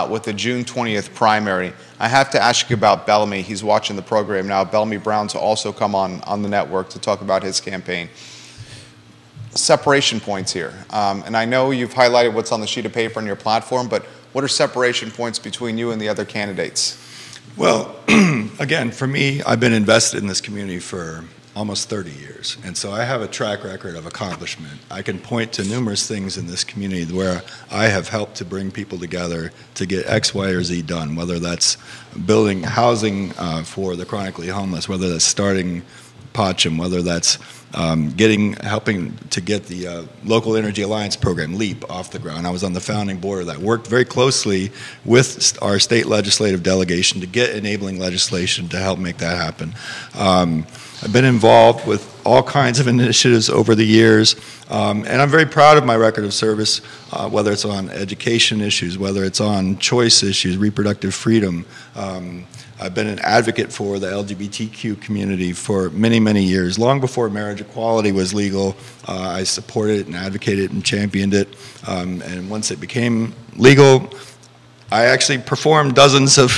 With the June 20th primary. I have to ask you about Bellamy. He's watching the program now. Bellamy Brown's also come on the network to talk about his campaign. Separation points here. And I know you've highlighted what's on the sheet of paper on your platform, but what are separation points between you and the other candidates? Well, again, for me, I've been invested in this community for almost 30 years, and so I have a track record of accomplishment. I can point to numerous things in this community where I have helped to bring people together to get X, Y, or Z done, whether that's building housing for the chronically homeless, whether that's starting Fincham, whether that's helping to get the Local Energy Alliance program, LEAP, off the ground. I was on the founding board of that. Worked very closely with our state legislative delegation to get enabling legislation to help make that happen. I've been involved with all kinds of initiatives over the years, and I'm very proud of my record of service, whether it's on education issues, whether it's on choice issues, reproductive freedom. I've been an advocate for the LGBTQ community for many, many years. Long before marriage equality was legal, I supported it and advocated and championed it. And once it became legal, I actually performed dozens of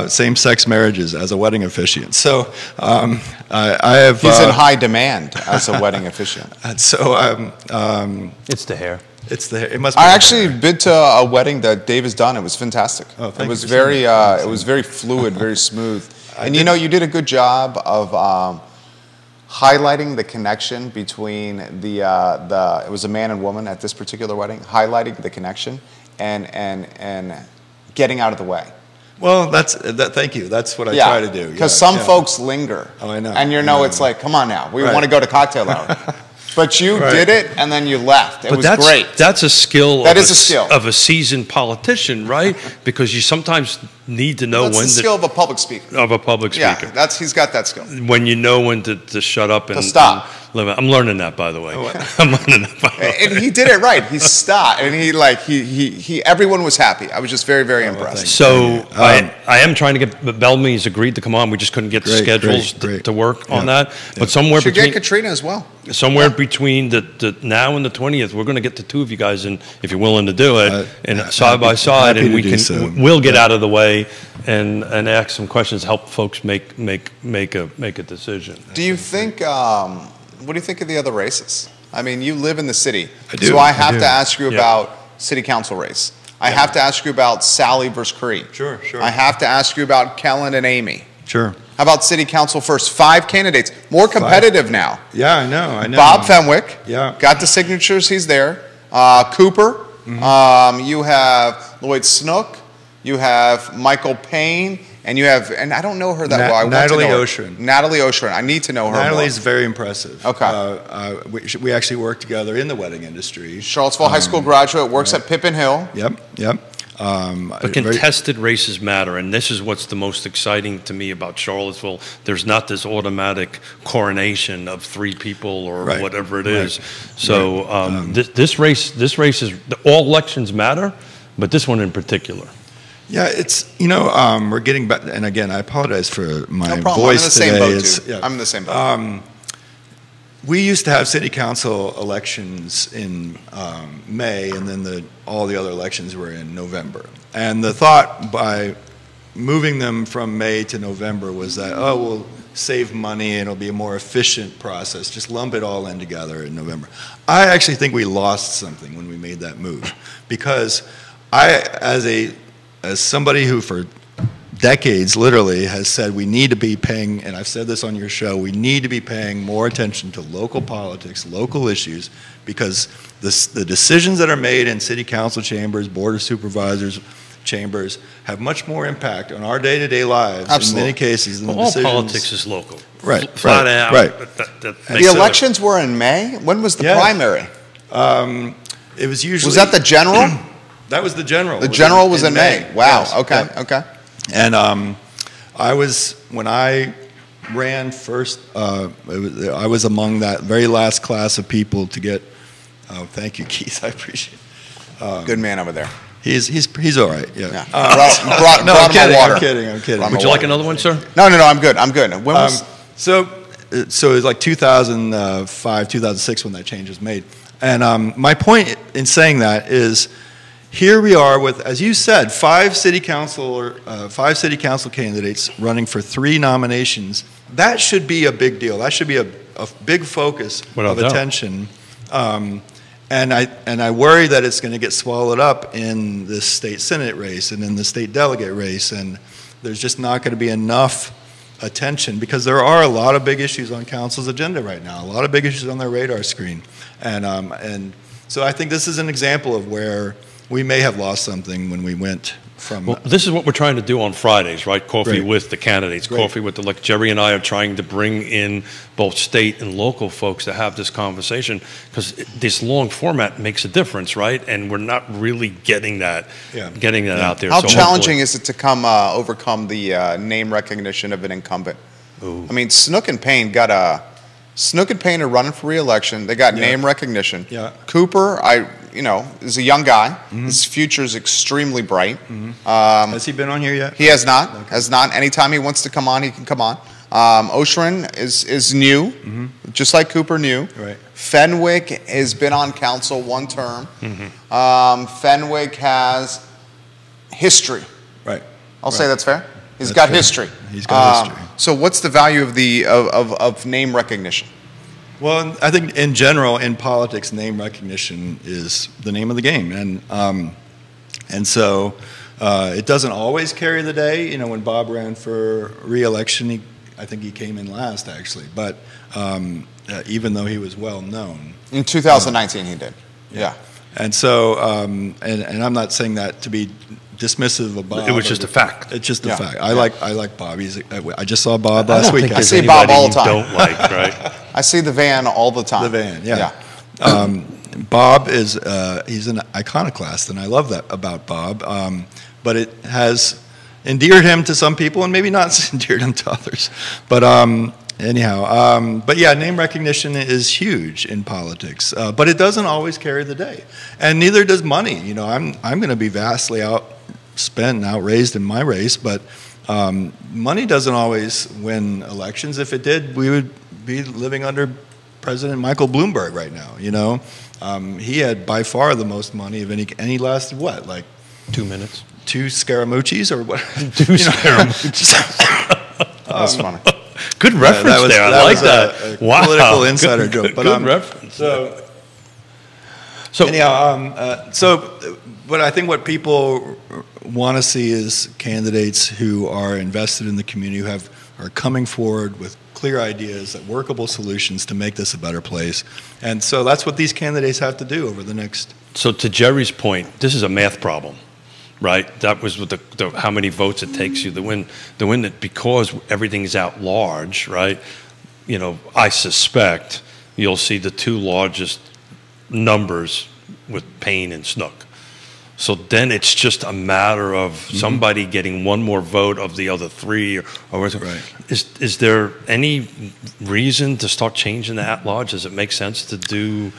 same-sex marriages as a wedding officiant. So I have... He's in high demand as a wedding officiant. So it's the hair. It's the. It must be I actually been to a wedding that Dave has done. It was fantastic. Oh, thank it was you very. It was very fluid, very smooth. And you did a good job of highlighting the connection between the. It was a man and woman at this particular wedding. Highlighting the connection and getting out of the way. Well, thank you. That's what I try to do. Because some folks linger. Oh, I know. And it's like, come on now, we want to go to cocktail hour. But you did it, and then you left. It was great. That's a skill. That is a skill of a seasoned politician, right? Because you sometimes need to know when. That's the skill of a public speaker. Of a public speaker. Yeah, he's got that skill. When you know when to shut up and to stop. I'm learning that, by the way. I'm learning that. By the way. And he did it right. He stopped, and he everyone was happy. I was just very, very impressed. So I am trying to get Bellamy's agreed to come on. We just couldn't get the schedules to work on that. But somewhere between get Katrina as well. Somewhere between the now and the 20th, we're going to get the two of you guys in, if you're willing to do it, and side by side, and we'll get out of the way and ask some questions, help folks make a decision. Do you think? What do you think of the other races? I mean, you live in the city, I do. So I have to ask you about city council race. I have to ask you about Sally versus Cree. Sure. I have to ask you about Kellen and Amy. Sure. How about city council first? 5 candidates, more competitive now. Yeah, I know. Bob Fenwick. Yeah. Got the signatures. He's there. Cooper. Mm-hmm. You have Lloyd Snook. You have Michael Payne. And you have, and I don't know her that well. Natalie Oshrin. Natalie Oshrin. I need to know her Natalie's more. very impressive. Okay. We actually work together in the wedding industry. Charlottesville High School graduate, works at Pippin Hill. Yep. But contested races matter, and this is what's the most exciting to me about Charlottesville. There's not this automatic coronation of 3 people or whatever it is. So this race is, all elections matter, but this one in particular. Yeah, it's, we're getting back, and again, I apologize for my voice today. I'm in the same boat. We used to have city council elections in May, and then all the other elections were in November. And the thought by moving them from May to November was that, we'll save money and it'll be a more efficient process. Just lump it all in together in November. I actually think we lost something when we made that move, because as somebody who for decades literally has said we need to be paying, and I've said this on your show, we need to be paying more attention to local politics, local issues, because the decisions that are made in city council chambers, board of supervisors chambers, have much more impact on our day-to-day lives in many cases than the decisions. All politics is local. Right. Flat out. The elections were in May? When was the primary? It was usually... Was that the general? That was the general. The general was in May. Wow. Yes. Okay. And when I ran first, I was among that very last class of people to get. Thank you, Keith. I appreciate it. Good man over there. He's all right. Yeah. Brought I'm kidding. water. I'm kidding. Would you like another one, sir? No. I'm good. When was? So it was like 2005, 2006 when that change was made. And my point in saying that is, here we are with, as you said, 5 city council candidates running for 3 nominations. That should be a big deal. That should be a big focus of attention. And I worry that it's going to get swallowed up in this state senate race and in the state delegate race, and there's just not going to be enough attention, because there are a lot of big issues on council's agenda right now, a lot of big issues on their radar screen, and so I think this is an example of where we may have lost something when we went from... Well, this is what we're trying to do on Fridays, right? Coffee with the candidates, coffee with like Jerry and I are trying to bring in both state and local folks to have this conversation, because this long format makes a difference, right? And we're not really getting that out there. How challenging is it to overcome the name recognition of an incumbent? Ooh. I mean, Snook and Payne are running for re-election. They got name recognition. Yeah. Cooper, is a young guy. Mm-hmm. His future is extremely bright. Mm-hmm. Has he been on here yet? He has not. Okay. Has not. Anytime he wants to come on, he can come on. Oshrin is new, just like Cooper new. Right. Fenwick has been on council 1 term. Mm-hmm. Fenwick has history. Right. I'll say that's fair. He's got history. He's got history. So what's the value of name recognition? Well, I think in general, in politics, name recognition is the name of the game, and so it doesn't always carry the day. When Bob ran for re-election, I think he came in last, actually, but even though he was well known. In 2019, he did. Yeah. And so, and I'm not saying that to be dismissive of Bob. It was just a fact. It's just a fact. I like Bob. I just saw Bob last week. I see Bob all the time. Don't like, right? I see the van all the time. The van, yeah. Bob is he's an iconoclast, and I love that about Bob. But it has endeared him to some people, and maybe not endeared him to others. But anyhow, but yeah, name recognition is huge in politics, but it doesn't always carry the day, and neither does money. You know, I'm going to be vastly outspent and outraised in my race, but money doesn't always win elections. If it did, we would be living under President Michael Bloomberg right now. You know, he had by far the most money of any. And he lasted what, like 2 minutes? 2 Scaramucci's or what? 2 Scaramucci's. That's funny. Good reference there. I like that. Wow. Political insider joke. But, good reference. So anyhow, but I think what people want to see is candidates who are invested in the community, who are coming forward with clear ideas, workable solutions to make this a better place. And so that's what these candidates have to do over the next. So to Jerry's point, this is a math problem. Right, that was with the how many votes it takes you to win it, because everything's out large, right? You know, I suspect you'll see the 2 largest numbers with Payne and Snook. So then it's just a matter of somebody getting one more vote of the other 3, or right. Is there any reason to start changing the at large? Does it make sense to do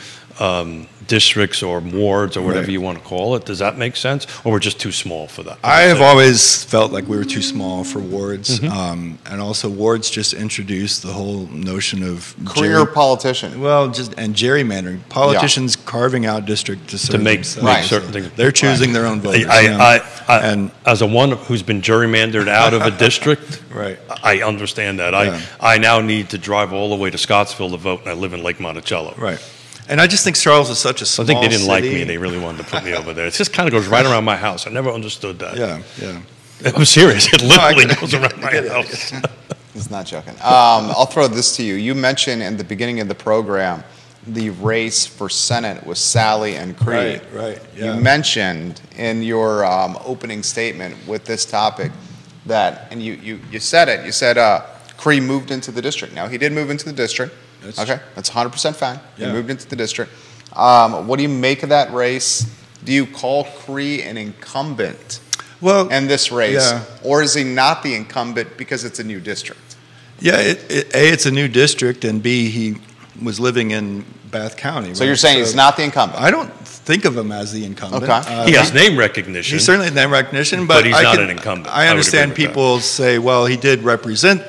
districts or wards or whatever you want to call it? Does that make sense? Or we're just too small for that? I have always felt like we were too small for wards. And also wards just introduced the whole notion of career politician. Well, and gerrymandering. Politicians carving out district to make certain things. They're choosing their own voters. And as a one who's been gerrymandered out of a district, right. I understand that. I now need to drive all the way to Scottsville to vote, and I live in Lake Monticello. Right. And I just think Charles is such a small city. I think they didn't like city. me, and they really wanted to put me over there. It just kind of goes right around my house. I never understood that. Yeah. I'm serious. It literally goes around my house. He's not joking. I'll throw this to you. You mentioned in the beginning of the program the race for Senate with Sally and Cree. Right. Yeah. You mentioned in your opening statement with this topic that, and you said it, you said Cree moved into the district. Now, he did move into the district. That's 100% fine. He moved into the district. What do you make of that race? Do you call Cree an incumbent in this race? Or is he not the incumbent because it's a new district? Yeah, it's a new district, and B, he was living in Bath County. So you're saying he's not the incumbent? I don't think of him as the incumbent. Okay. He has name recognition. He certainly has name recognition, but he's not an incumbent. I understand people say, well, he did represent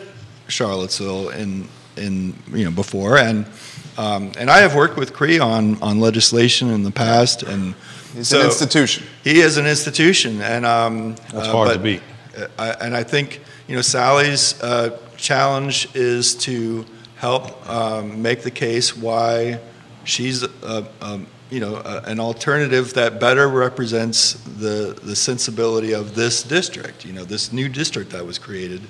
Charlottesville in before, and I have worked with Cree on legislation in the past, and he's an institution. He is an institution, and that's hard to beat. And I think Sally's challenge is to help make the case why she's an alternative that better represents the sensibility of this district. This new district that was created.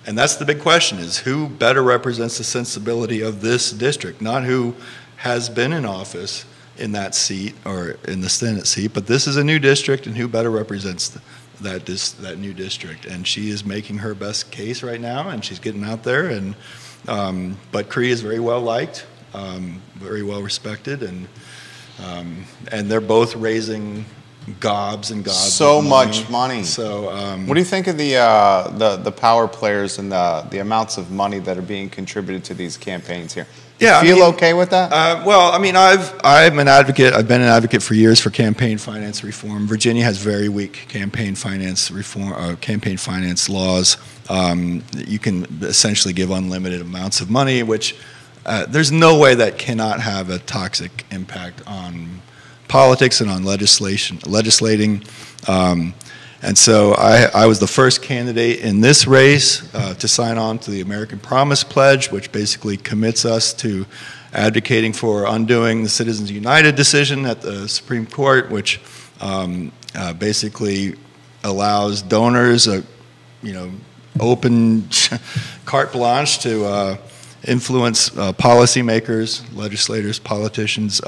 And that's the big question, is who better represents the sensibility of this district, not who has been in office in that seat or in the Senate seat, but this is a new district, and who better represents that new district. And she is making her best case right now, and she's getting out there. And but Cree is very well liked, very well respected, and they're both raising gobs and gobs. So much money. So, what do you think of the power players and the amounts of money that are being contributed to these campaigns here? Yeah, feel okay with that? I'm an advocate. I've been an advocate for years for campaign finance reform. Virginia has very weak campaign finance reform, campaign finance laws. You can essentially give unlimited amounts of money, which there's no way that cannot have a toxic impact on politics and on legislating. And so I was the first candidate in this race to sign on to the American Promise Pledge, which basically commits us to advocating for undoing the Citizens United decision at the Supreme Court, which basically allows donors open carte blanche to influence policymakers, legislators, politicians.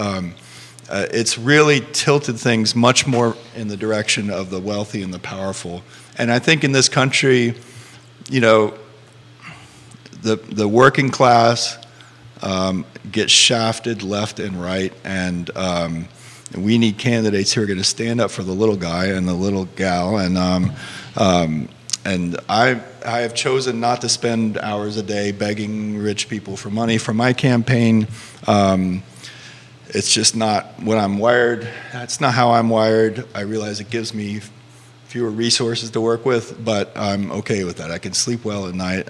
It's really tilted things much more in the direction of the wealthy and the powerful. And I think in this country, you know, the working class gets shafted left and right, and we need candidates who are going to stand up for the little guy and the little gal. And I have chosen not to spend hours a day begging rich people for money for my campaign. It's just not what I'm wired. That's not how I'm wired. I realize it gives me fewer resources to work with, but I'm okay with that. I can sleep well at night.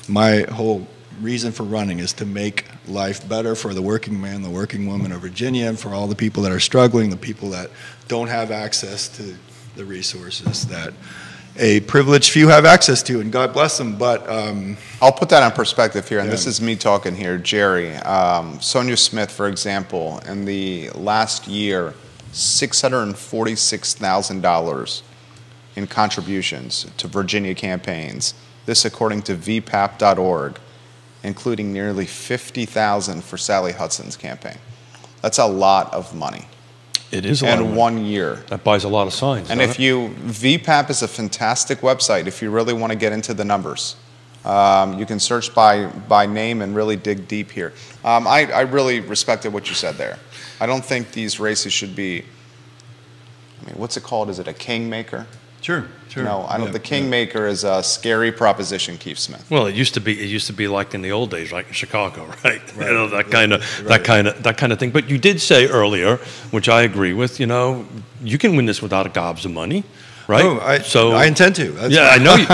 My whole reason for running is to make life better for the working man, the working woman of Virginia, and for all the people that are struggling, the people that don't have access to the resources that a privileged few have access to, and God bless them. But I'll put that in perspective here, and this is me talking here, Jerry. Sonia Smith, for example, in the last year, $646,000 in contributions to Virginia campaigns. This according to vpap.org, including nearly $50,000 for Sally Hudson's campaign. That's a lot of money. It is a lot of money. In 1 year. That buys a lot of signs. And if you, VPAP is a fantastic website if you really want to get into the numbers. You can search by name and really dig deep here. I really respected what you said there. I don't think these races should be, I mean, what's it called? Is it a kingmaker? Sure. No, I don't. The kingmaker is a scary proposition, Keith Smith. Well, it used to be like in the old days, like in Chicago, right? You know, that kind of thing. But you did say earlier, which I agree with. You know, you can win this without a gobs of money, right? Oh, I intend to. That's I know you.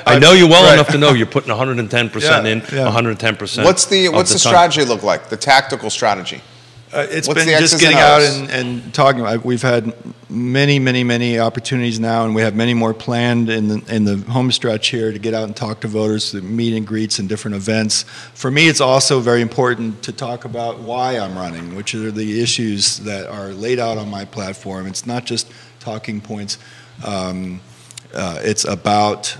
I know you well enough to know you're putting 110% in, 110%. What's the strategy look like? The tactical strategy. It's been just getting out and talking. We've had many opportunities now, and we have many more planned in the home stretch here to get out and talk to voters, to meet and greets and different events. For me, it's also very important to talk about why I'm running, which are the issues that are laid out on my platform. It's not just talking points. It's about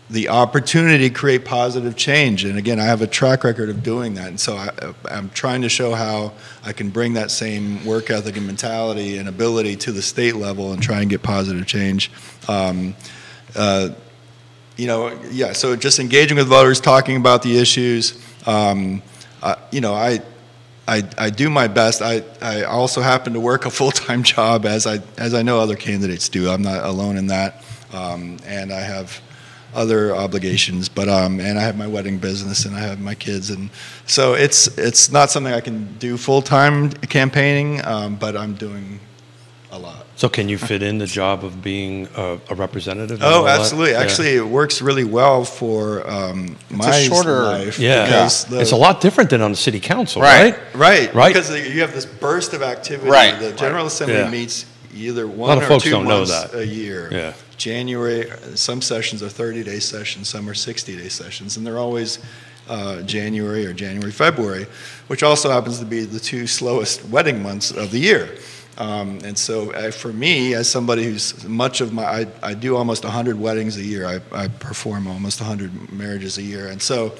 the opportunity to create positive change. And again, I have a track record of doing that. And so I'm trying to show how I can bring that same work ethic and mentality and ability to the state level and try and get positive change. So just engaging with voters, talking about the issues. I do my best. I also happen to work a full-time job, as I know other candidates do. I'm not alone in that. And I have other obligations, but and I have my wedding business and I have my kids, and so it's not something I can do full-time campaigning, but I'm doing a lot. So can you fit in the job of being a representative? Oh, absolutely. Yeah. Actually, it works really well for my life. Yeah, it's a lot different than on the city council, right? Right. Because you have this burst of activity. Right. The General Assembly meets either 1 or 2 months a year. Yeah. January, some sessions are 30-day sessions, some are 60-day sessions, and they're always January or February, which also happens to be the 2 slowest wedding months of the year. And so for me, as somebody who's I do almost 100 weddings a year. I perform almost 100 marriages a year. And so,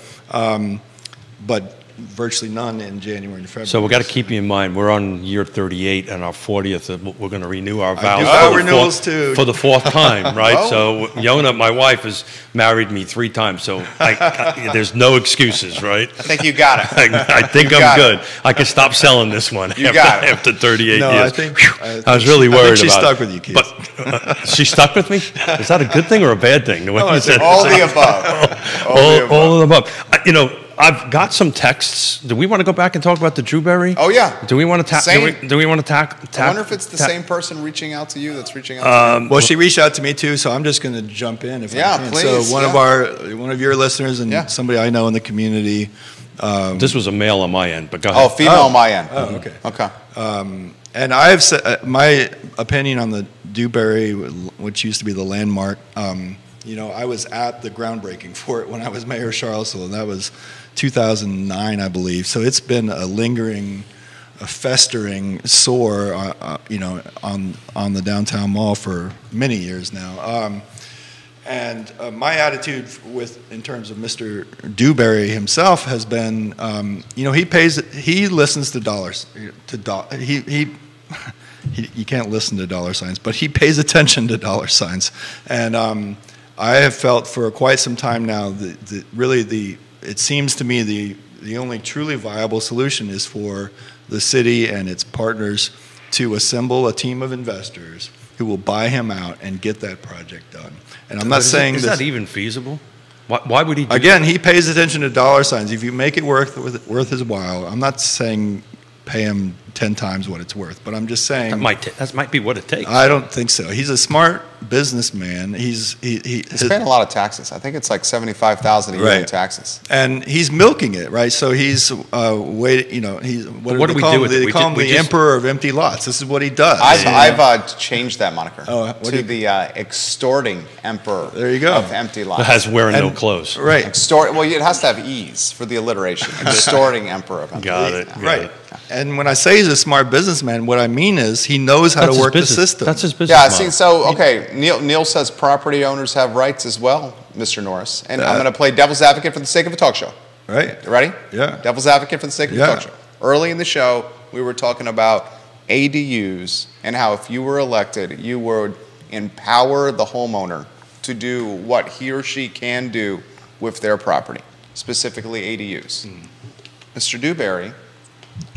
but virtually none in January and February. So we've got to keep you in mind, we're on year 38 and our 40th. We're going to renew our vows for the 4th time, right? Oh. So Yonna, my wife, has married me 3 times, so there's no excuses, right? I think you got it. I think I'm good. I can stop selling this one after 38 years. I was really worried about it. She's stuck with you, Keith. But she stuck with me? Is that a good thing or a bad thing? All the above. All of the above. I've got some texts. Do we want to go back and talk about the Drewberry? Oh yeah. Do we want to do we want to I wonder if it's the same person reaching out to you that's reaching out to you. Well, she reached out to me too, so I'm just going to jump in if I can. Please. So one of your listeners and somebody I know in the community. This was a male on my end, but go ahead. Oh, female on my end. Oh, okay. Okay. And I have said my opinion on the Dewberry, which used to be the landmark. I was at the groundbreaking for it when I was mayor of Charlottesville, and that was 2009, I believe. So it's been a lingering, a festering sore, on the downtown mall for many years now. And my attitude in terms of Mr. Dewberry himself has been, he listens to dollars. you can't listen to dollar signs, but he pays attention to dollar signs. And I have felt for quite some time now that it seems to me the only truly viable solution is for the city and its partners to assemble a team of investors who will buy him out and get that project done. And I'm not saying is that even feasible? Why would he do again, that? he pays attention to dollar signs. If you make it worth his while, I'm not saying pay him 10 times what it's worth, but I'm just saying that might be what it takes. I don't think so. He's a smart businessman. He's paying a lot of taxes. I think it's like $75,000 a year in taxes, and he's milking it, right? So he's what do we do with it? They call him the emperor of empty lots. This is what he does. I've changed that moniker to the extorting emperor. There you go. Of empty lots. That has wearing no clothes. Right. Well, it has to have ease for the alliteration. Extorting emperor of empty lots. Got it. Right. And when I say he's a smart businessman, what I mean is he knows how to work the system. That's his business. Yeah, see, so, okay, Neil says property owners have rights as well, Mr. Norris. And I'm going to play devil's advocate for the sake of a talk show. Right. You ready? Yeah. Devil's advocate for the sake of a talk show. Early in the show, we were talking about ADUs and how if you were elected, you would empower the homeowner to do what he or she can do with their property, specifically ADUs. Mr. Dewberry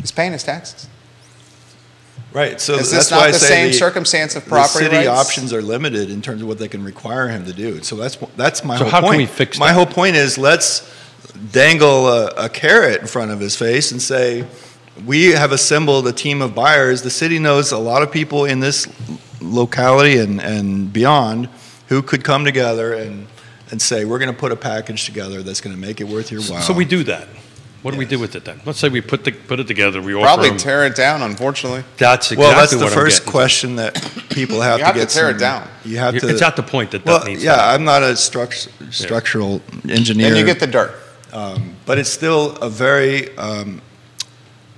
is paying his taxes. Right. So is that's this not why I the say same circumstance of property the city rights? options are limited in terms of what they can require him to do. So that's my whole point. So how can we fix that? My whole point is let's dangle a carrot in front of his face and say, we have assembled a team of buyers. The city knows a lot of people in this locality and beyond who could come together and say, we're going to put a package together that's going to make it worth your while. So we do that. What do we do with it then? Let's say we put it together. We probably offer tear it down, unfortunately. That's exactly that's the what first I'm getting question that people have You to have get to tear it down. You have to. It's at the point that needs yeah, to I'm not a structural engineer. Then you get the dirt. But it's still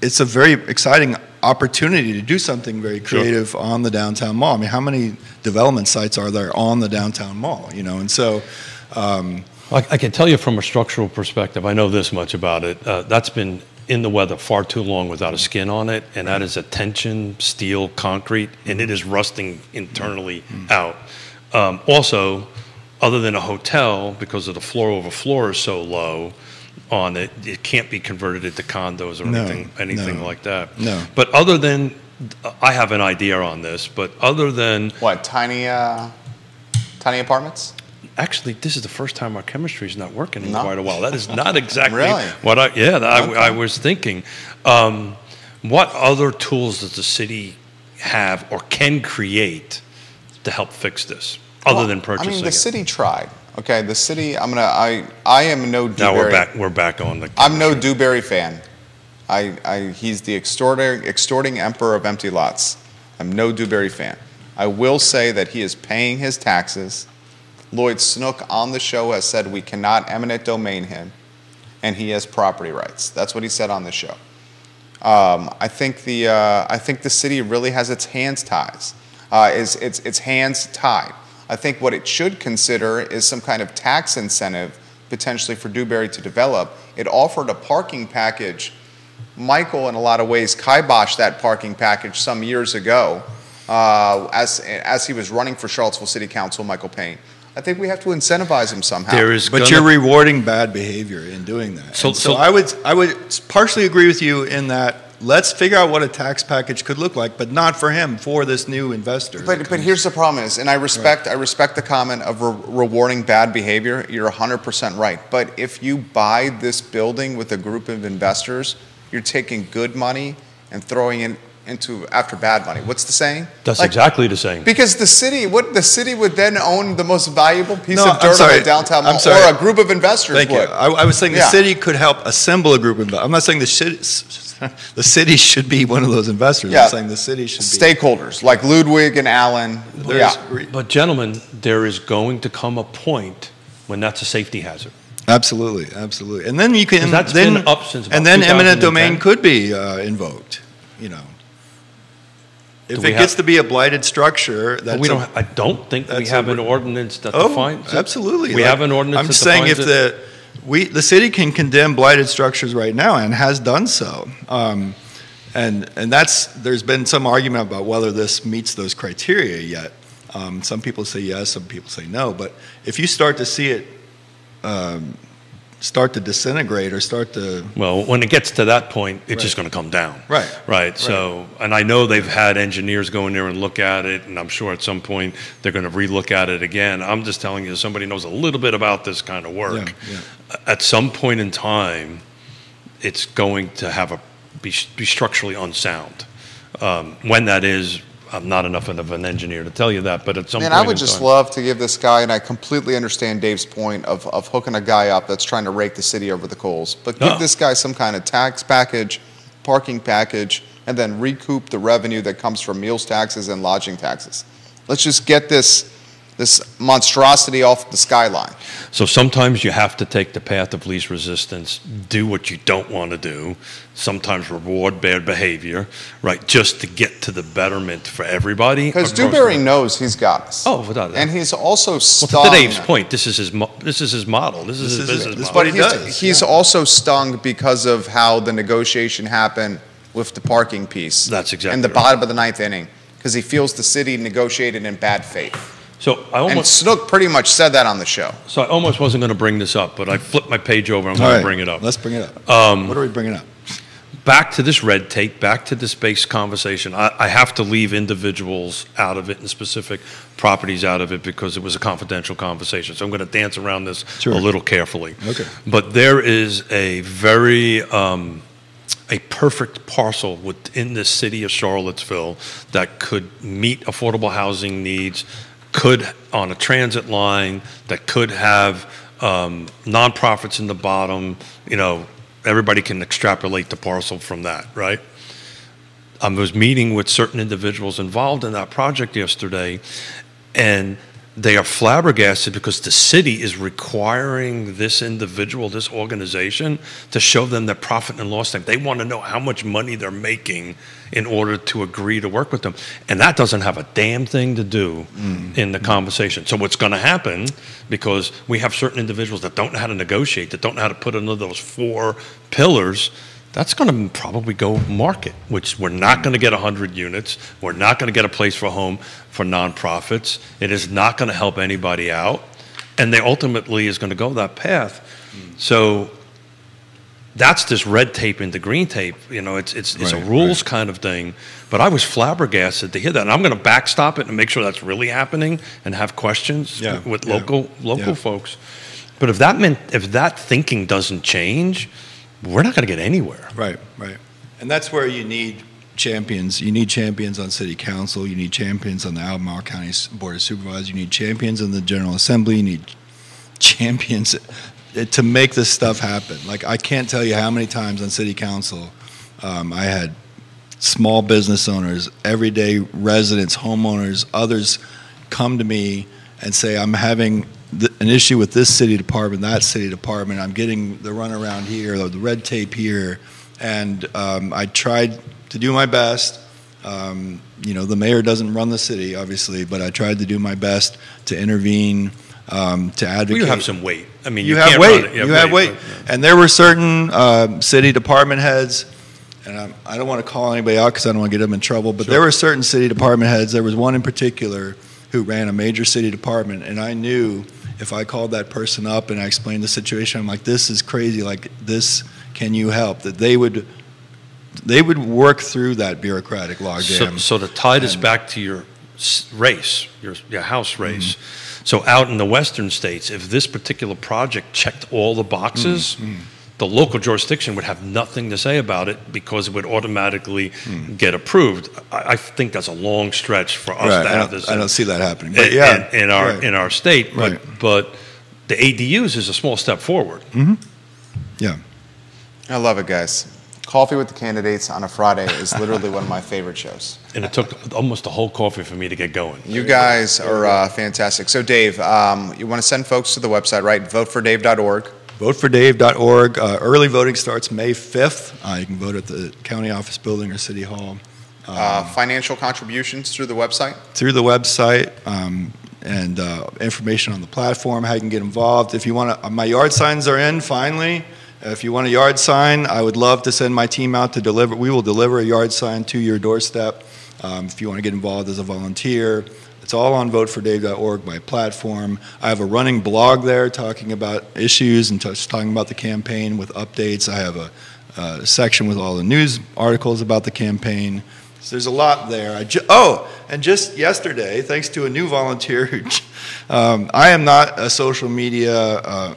it's a very exciting opportunity to do something very creative on the downtown mall. I mean, how many development sites are there on the downtown mall? And so. I can tell you from a structural perspective, I know this much about it. That's been in the weather far too long without a skin on it, and that is a tension steel concrete, and it is rusting internally out. Also, other than a hotel, because of the floor over floor is so low on it, it can't be converted into condos or anything like that. No. But other than, I have an idea on this, but other than... What, tiny apartments? Actually, this is the first time our chemistry is not working in quite a while. That is not exactly what I was thinking. What other tools does the city have or can create to help fix this, other than purchasing? I mean, the city tried. Okay, the city. I am no Dewberry. Now we're back on the chemistry. I'm no Dewberry fan. He's the extorting emperor of empty lots. I'm no Dewberry fan. I will say that he is paying his taxes. Lloyd Snook on the show has said we cannot eminent domain him, and he has property rights. That's what he said on the show. I think the city really has its hands tied. Its hands tied. I think what it should consider is some kind of tax incentive potentially for Dewberry to develop. It offered a parking package. Michael, in a lot of ways, kiboshed that parking package some years ago as he was running for Charlottesville City Council, Michael Payne. I think we have to incentivize him somehow. But you're rewarding bad behavior in doing that. So I would partially agree with you in that let's figure out what a tax package could look like, but not for him, for this new investor. But here's the problem is, and I respect the comment of rewarding bad behavior. You're 100% right. But if you buy this building with a group of investors, you're taking good money and throwing it after bad money. What's the saying? That's exactly the saying. Because the city would then own the most valuable piece of dirt on the downtown mall, or a group of investors would. Thank you. I was saying the city could help assemble a group of investors. I'm not saying the city should be one of those investors. I'm saying the city should be. Stakeholders, like Ludwig and Allen. But gentlemen, there is going to come a point when that's a safety hazard. Absolutely. And then you can been up since about and then 2010. eminent domain could be invoked, If it gets to be a blighted structure, I don't think we have an ordinance that defines it. Absolutely. We have an ordinance that defines it. I'm saying if the city can condemn blighted structures right now and has done so. And there's been some argument about whether this meets those criteria yet. Some people say yes, some people say no. But if you start to see it start to disintegrate or start to... Well, when it gets to that point, it's just going to come down. Right. So, and I know they've had engineers go in there and look at it, and I'm sure at some point they're going to relook at it again. I'm just telling you, somebody knows a little bit about this kind of work. At some point in time, it's going to be structurally unsound. When that is, I'm not enough of an engineer to tell you that, but at some point I would just love to give this guy, and I completely understand Dave's point of hooking a guy up that's trying to rake the city over the coals, but give this guy some kind of tax package, parking package, and then recoup the revenue that comes from meals taxes and lodging taxes. Let's just get this monstrosity off the skyline. So sometimes you have to take the path of least resistance, do what you don't want to do, sometimes reward bad behavior, right, just to get to the betterment for everybody. Because Dewberry knows he's got us. Oh, without a doubt. And he's also stung. Well, to Dave's point, this is his model. This is his business model. What he does. He's also stung because of how the negotiation happened with the parking piece. That's exactly in the right. bottom of the ninth inning, because he feels the city negotiated in bad faith. So and Snook pretty much said that on the show. So I almost wasn't going to bring this up, but I flipped my page over. I'm going to bring it up. Let's bring it up. What are we bringing up? Back to this red tape, back to this base conversation. I have to leave individuals out of it and specific properties out of it because it was a confidential conversation. So I'm going to dance around this a little carefully. Okay. But there is a very a perfect parcel within the city of Charlottesville that could meet affordable housing needs, could on a transit line, that could have nonprofits in the bottom. Everybody can extrapolate the parcel from that, right? I was meeting with certain individuals involved in that project yesterday, and they are flabbergasted because the city is requiring this individual, this organization, to show them their profit and loss statement. They want to know how much money they're making in order to agree to work with them. And that doesn't have a damn thing to do in the conversation. So what's going to happen, because we have certain individuals that don't know how to negotiate, that don't know how to put another those 4 pillars, that's going to probably go market, which we're not going to get 100 units. We're not going to get a place for home for nonprofits. It is not going to help anybody out. And they ultimately is going to go that path. So that's this red tape into green tape. It's a rules kind of thing. But I was flabbergasted to hear that. And I'm going to backstop it and make sure that's really happening and have questions with local folks. But if that thinking doesn't change, we're not going to get anywhere. Right. And that's where you need champions. You need champions on city council. You need champions on the Albemarle County Board of Supervisors. You need champions in the General Assembly. You need champions to make this stuff happen. Like, I can't tell you how many times on city council I had small business owners, everyday residents, homeowners, others come to me and say, I'm having an issue with this city department, that city department. I'm getting the runaround here, the red tape here, and I tried to do my best. The mayor doesn't run the city, obviously, but I tried to do my best to intervene, to advocate. Well, you have some weight. I mean, you have weight. You have weight. And there were certain city department heads, and I don't want to call anybody out because I don't want to get them in trouble, but there were certain city department heads. There was one in particular who ran a major city department, and I knew if I called that person up and I explained the situation, I'm like, this is crazy, like this, can you help? That they would work through that bureaucratic logjam. So to tie this back to your race, your house race, so out in the western states, if this particular project checked all the boxes, the local jurisdiction would have nothing to say about it because it would automatically get approved. I think that's a long stretch for us to have this. I don't see that happening. But in our state, but the ADUs is a small step forward. Yeah. I love it, guys. Coffee with the Candidates on a Friday is literally one of my favorite shows. And it took almost a whole coffee for me to get going. You guys are fantastic. So, Dave, you want to send folks to the website, right? Votefordave.org. Votefordave.org. Early voting starts May 5th. You can vote at the county office building or city hall. Financial contributions through the website? Through the website, and information on the platform, how you can get involved. If you want to, my yard signs are in finally. If you want a yard sign, I would love to send my team out to deliver. We will deliver a yard sign to your doorstep. If you want to get involved as a volunteer, it's all on votefordave.org, my platform. I have a running blog there talking about issues and talking about the campaign with updates. I have a section with all the news articles about the campaign. So there's a lot there. And just yesterday, thanks to a new volunteer, I am not a social media.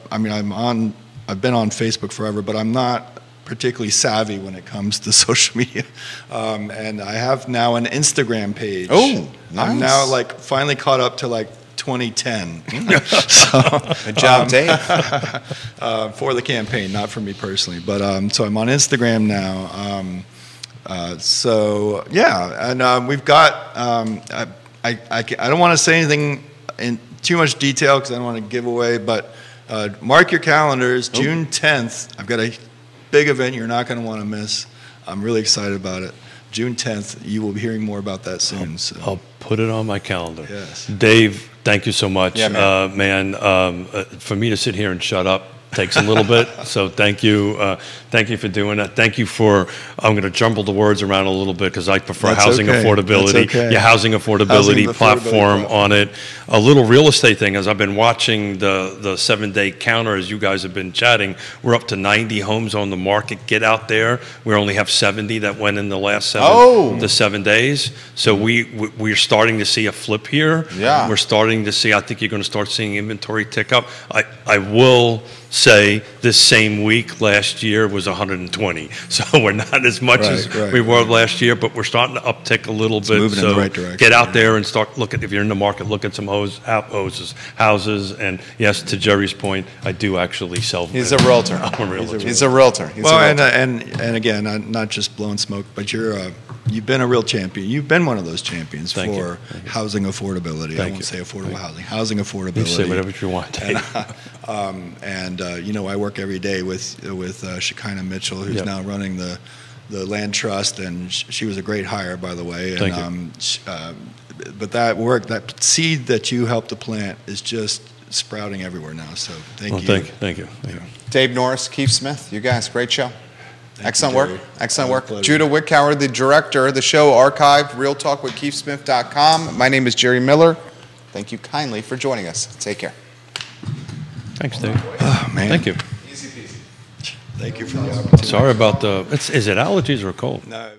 I've been on Facebook forever, but I'm not particularly savvy when it comes to social media. And I have now an Instagram page. Oh, nice. I'm now finally caught up to 2010. Good job, Dave. For the campaign, not for me personally. But so I'm on Instagram now. We've got. I don't want to say anything in too much detail because I don't want to give away, but. Mark your calendars, June 10th. I've got a big event you're not going to want to miss. I'm really excited about it. June 10th, you will be hearing more about that soon. I'll put it on my calendar. Yes. Dave, thank you so much. Yeah, man. For me to sit here and shut up takes a little bit, so thank you. Thank you for doing that. Thank you for, I'm going to jumble the words around a little bit because I prefer housing affordability. That's okay. Yeah, housing affordability platform on it. A little real estate thing, as I've been watching the 7-day counter, as you guys have been chatting, we're up to 90 homes on the market. Get out there. We only have 70 that went in the last 7 days. So we're starting to see a flip here. Yeah. We're starting to see, I think you're going to start seeing inventory tick up. I will say this same week last year was 120, so we're not as much as we were last year, but we're starting to uptick a little bit. Moving in the right direction. Get out there and start looking. If you're in the market, look at some houses. And yes, to Jerry's point, I do actually sell. He's a realtor. I'm a realtor. He's a realtor. And again, I'm not just blowing smoke, but you've been a real champion. You've been one of those champions for housing affordability. I won't say affordable housing affordability. You say whatever you want. I work every day with Shekinah Mitchell, who's now running the land trust, and she was a great hire, by the way. But that seed that you helped to plant is just sprouting everywhere now. So thank you. Thank you. Dave Norris, Keith Smith, you guys, great show. Excellent work. Excellent work. Pleasure. Judah Wickhauer, the director. The show archived, realtalkwithkeithsmith.com. My name is Jerry Miller. Thank you kindly for joining us. Take care. Thanks, Dave. Oh, man. Thank you. Easy peasy. Thank you for the opportunity. Sorry about is it allergies or a cold? No.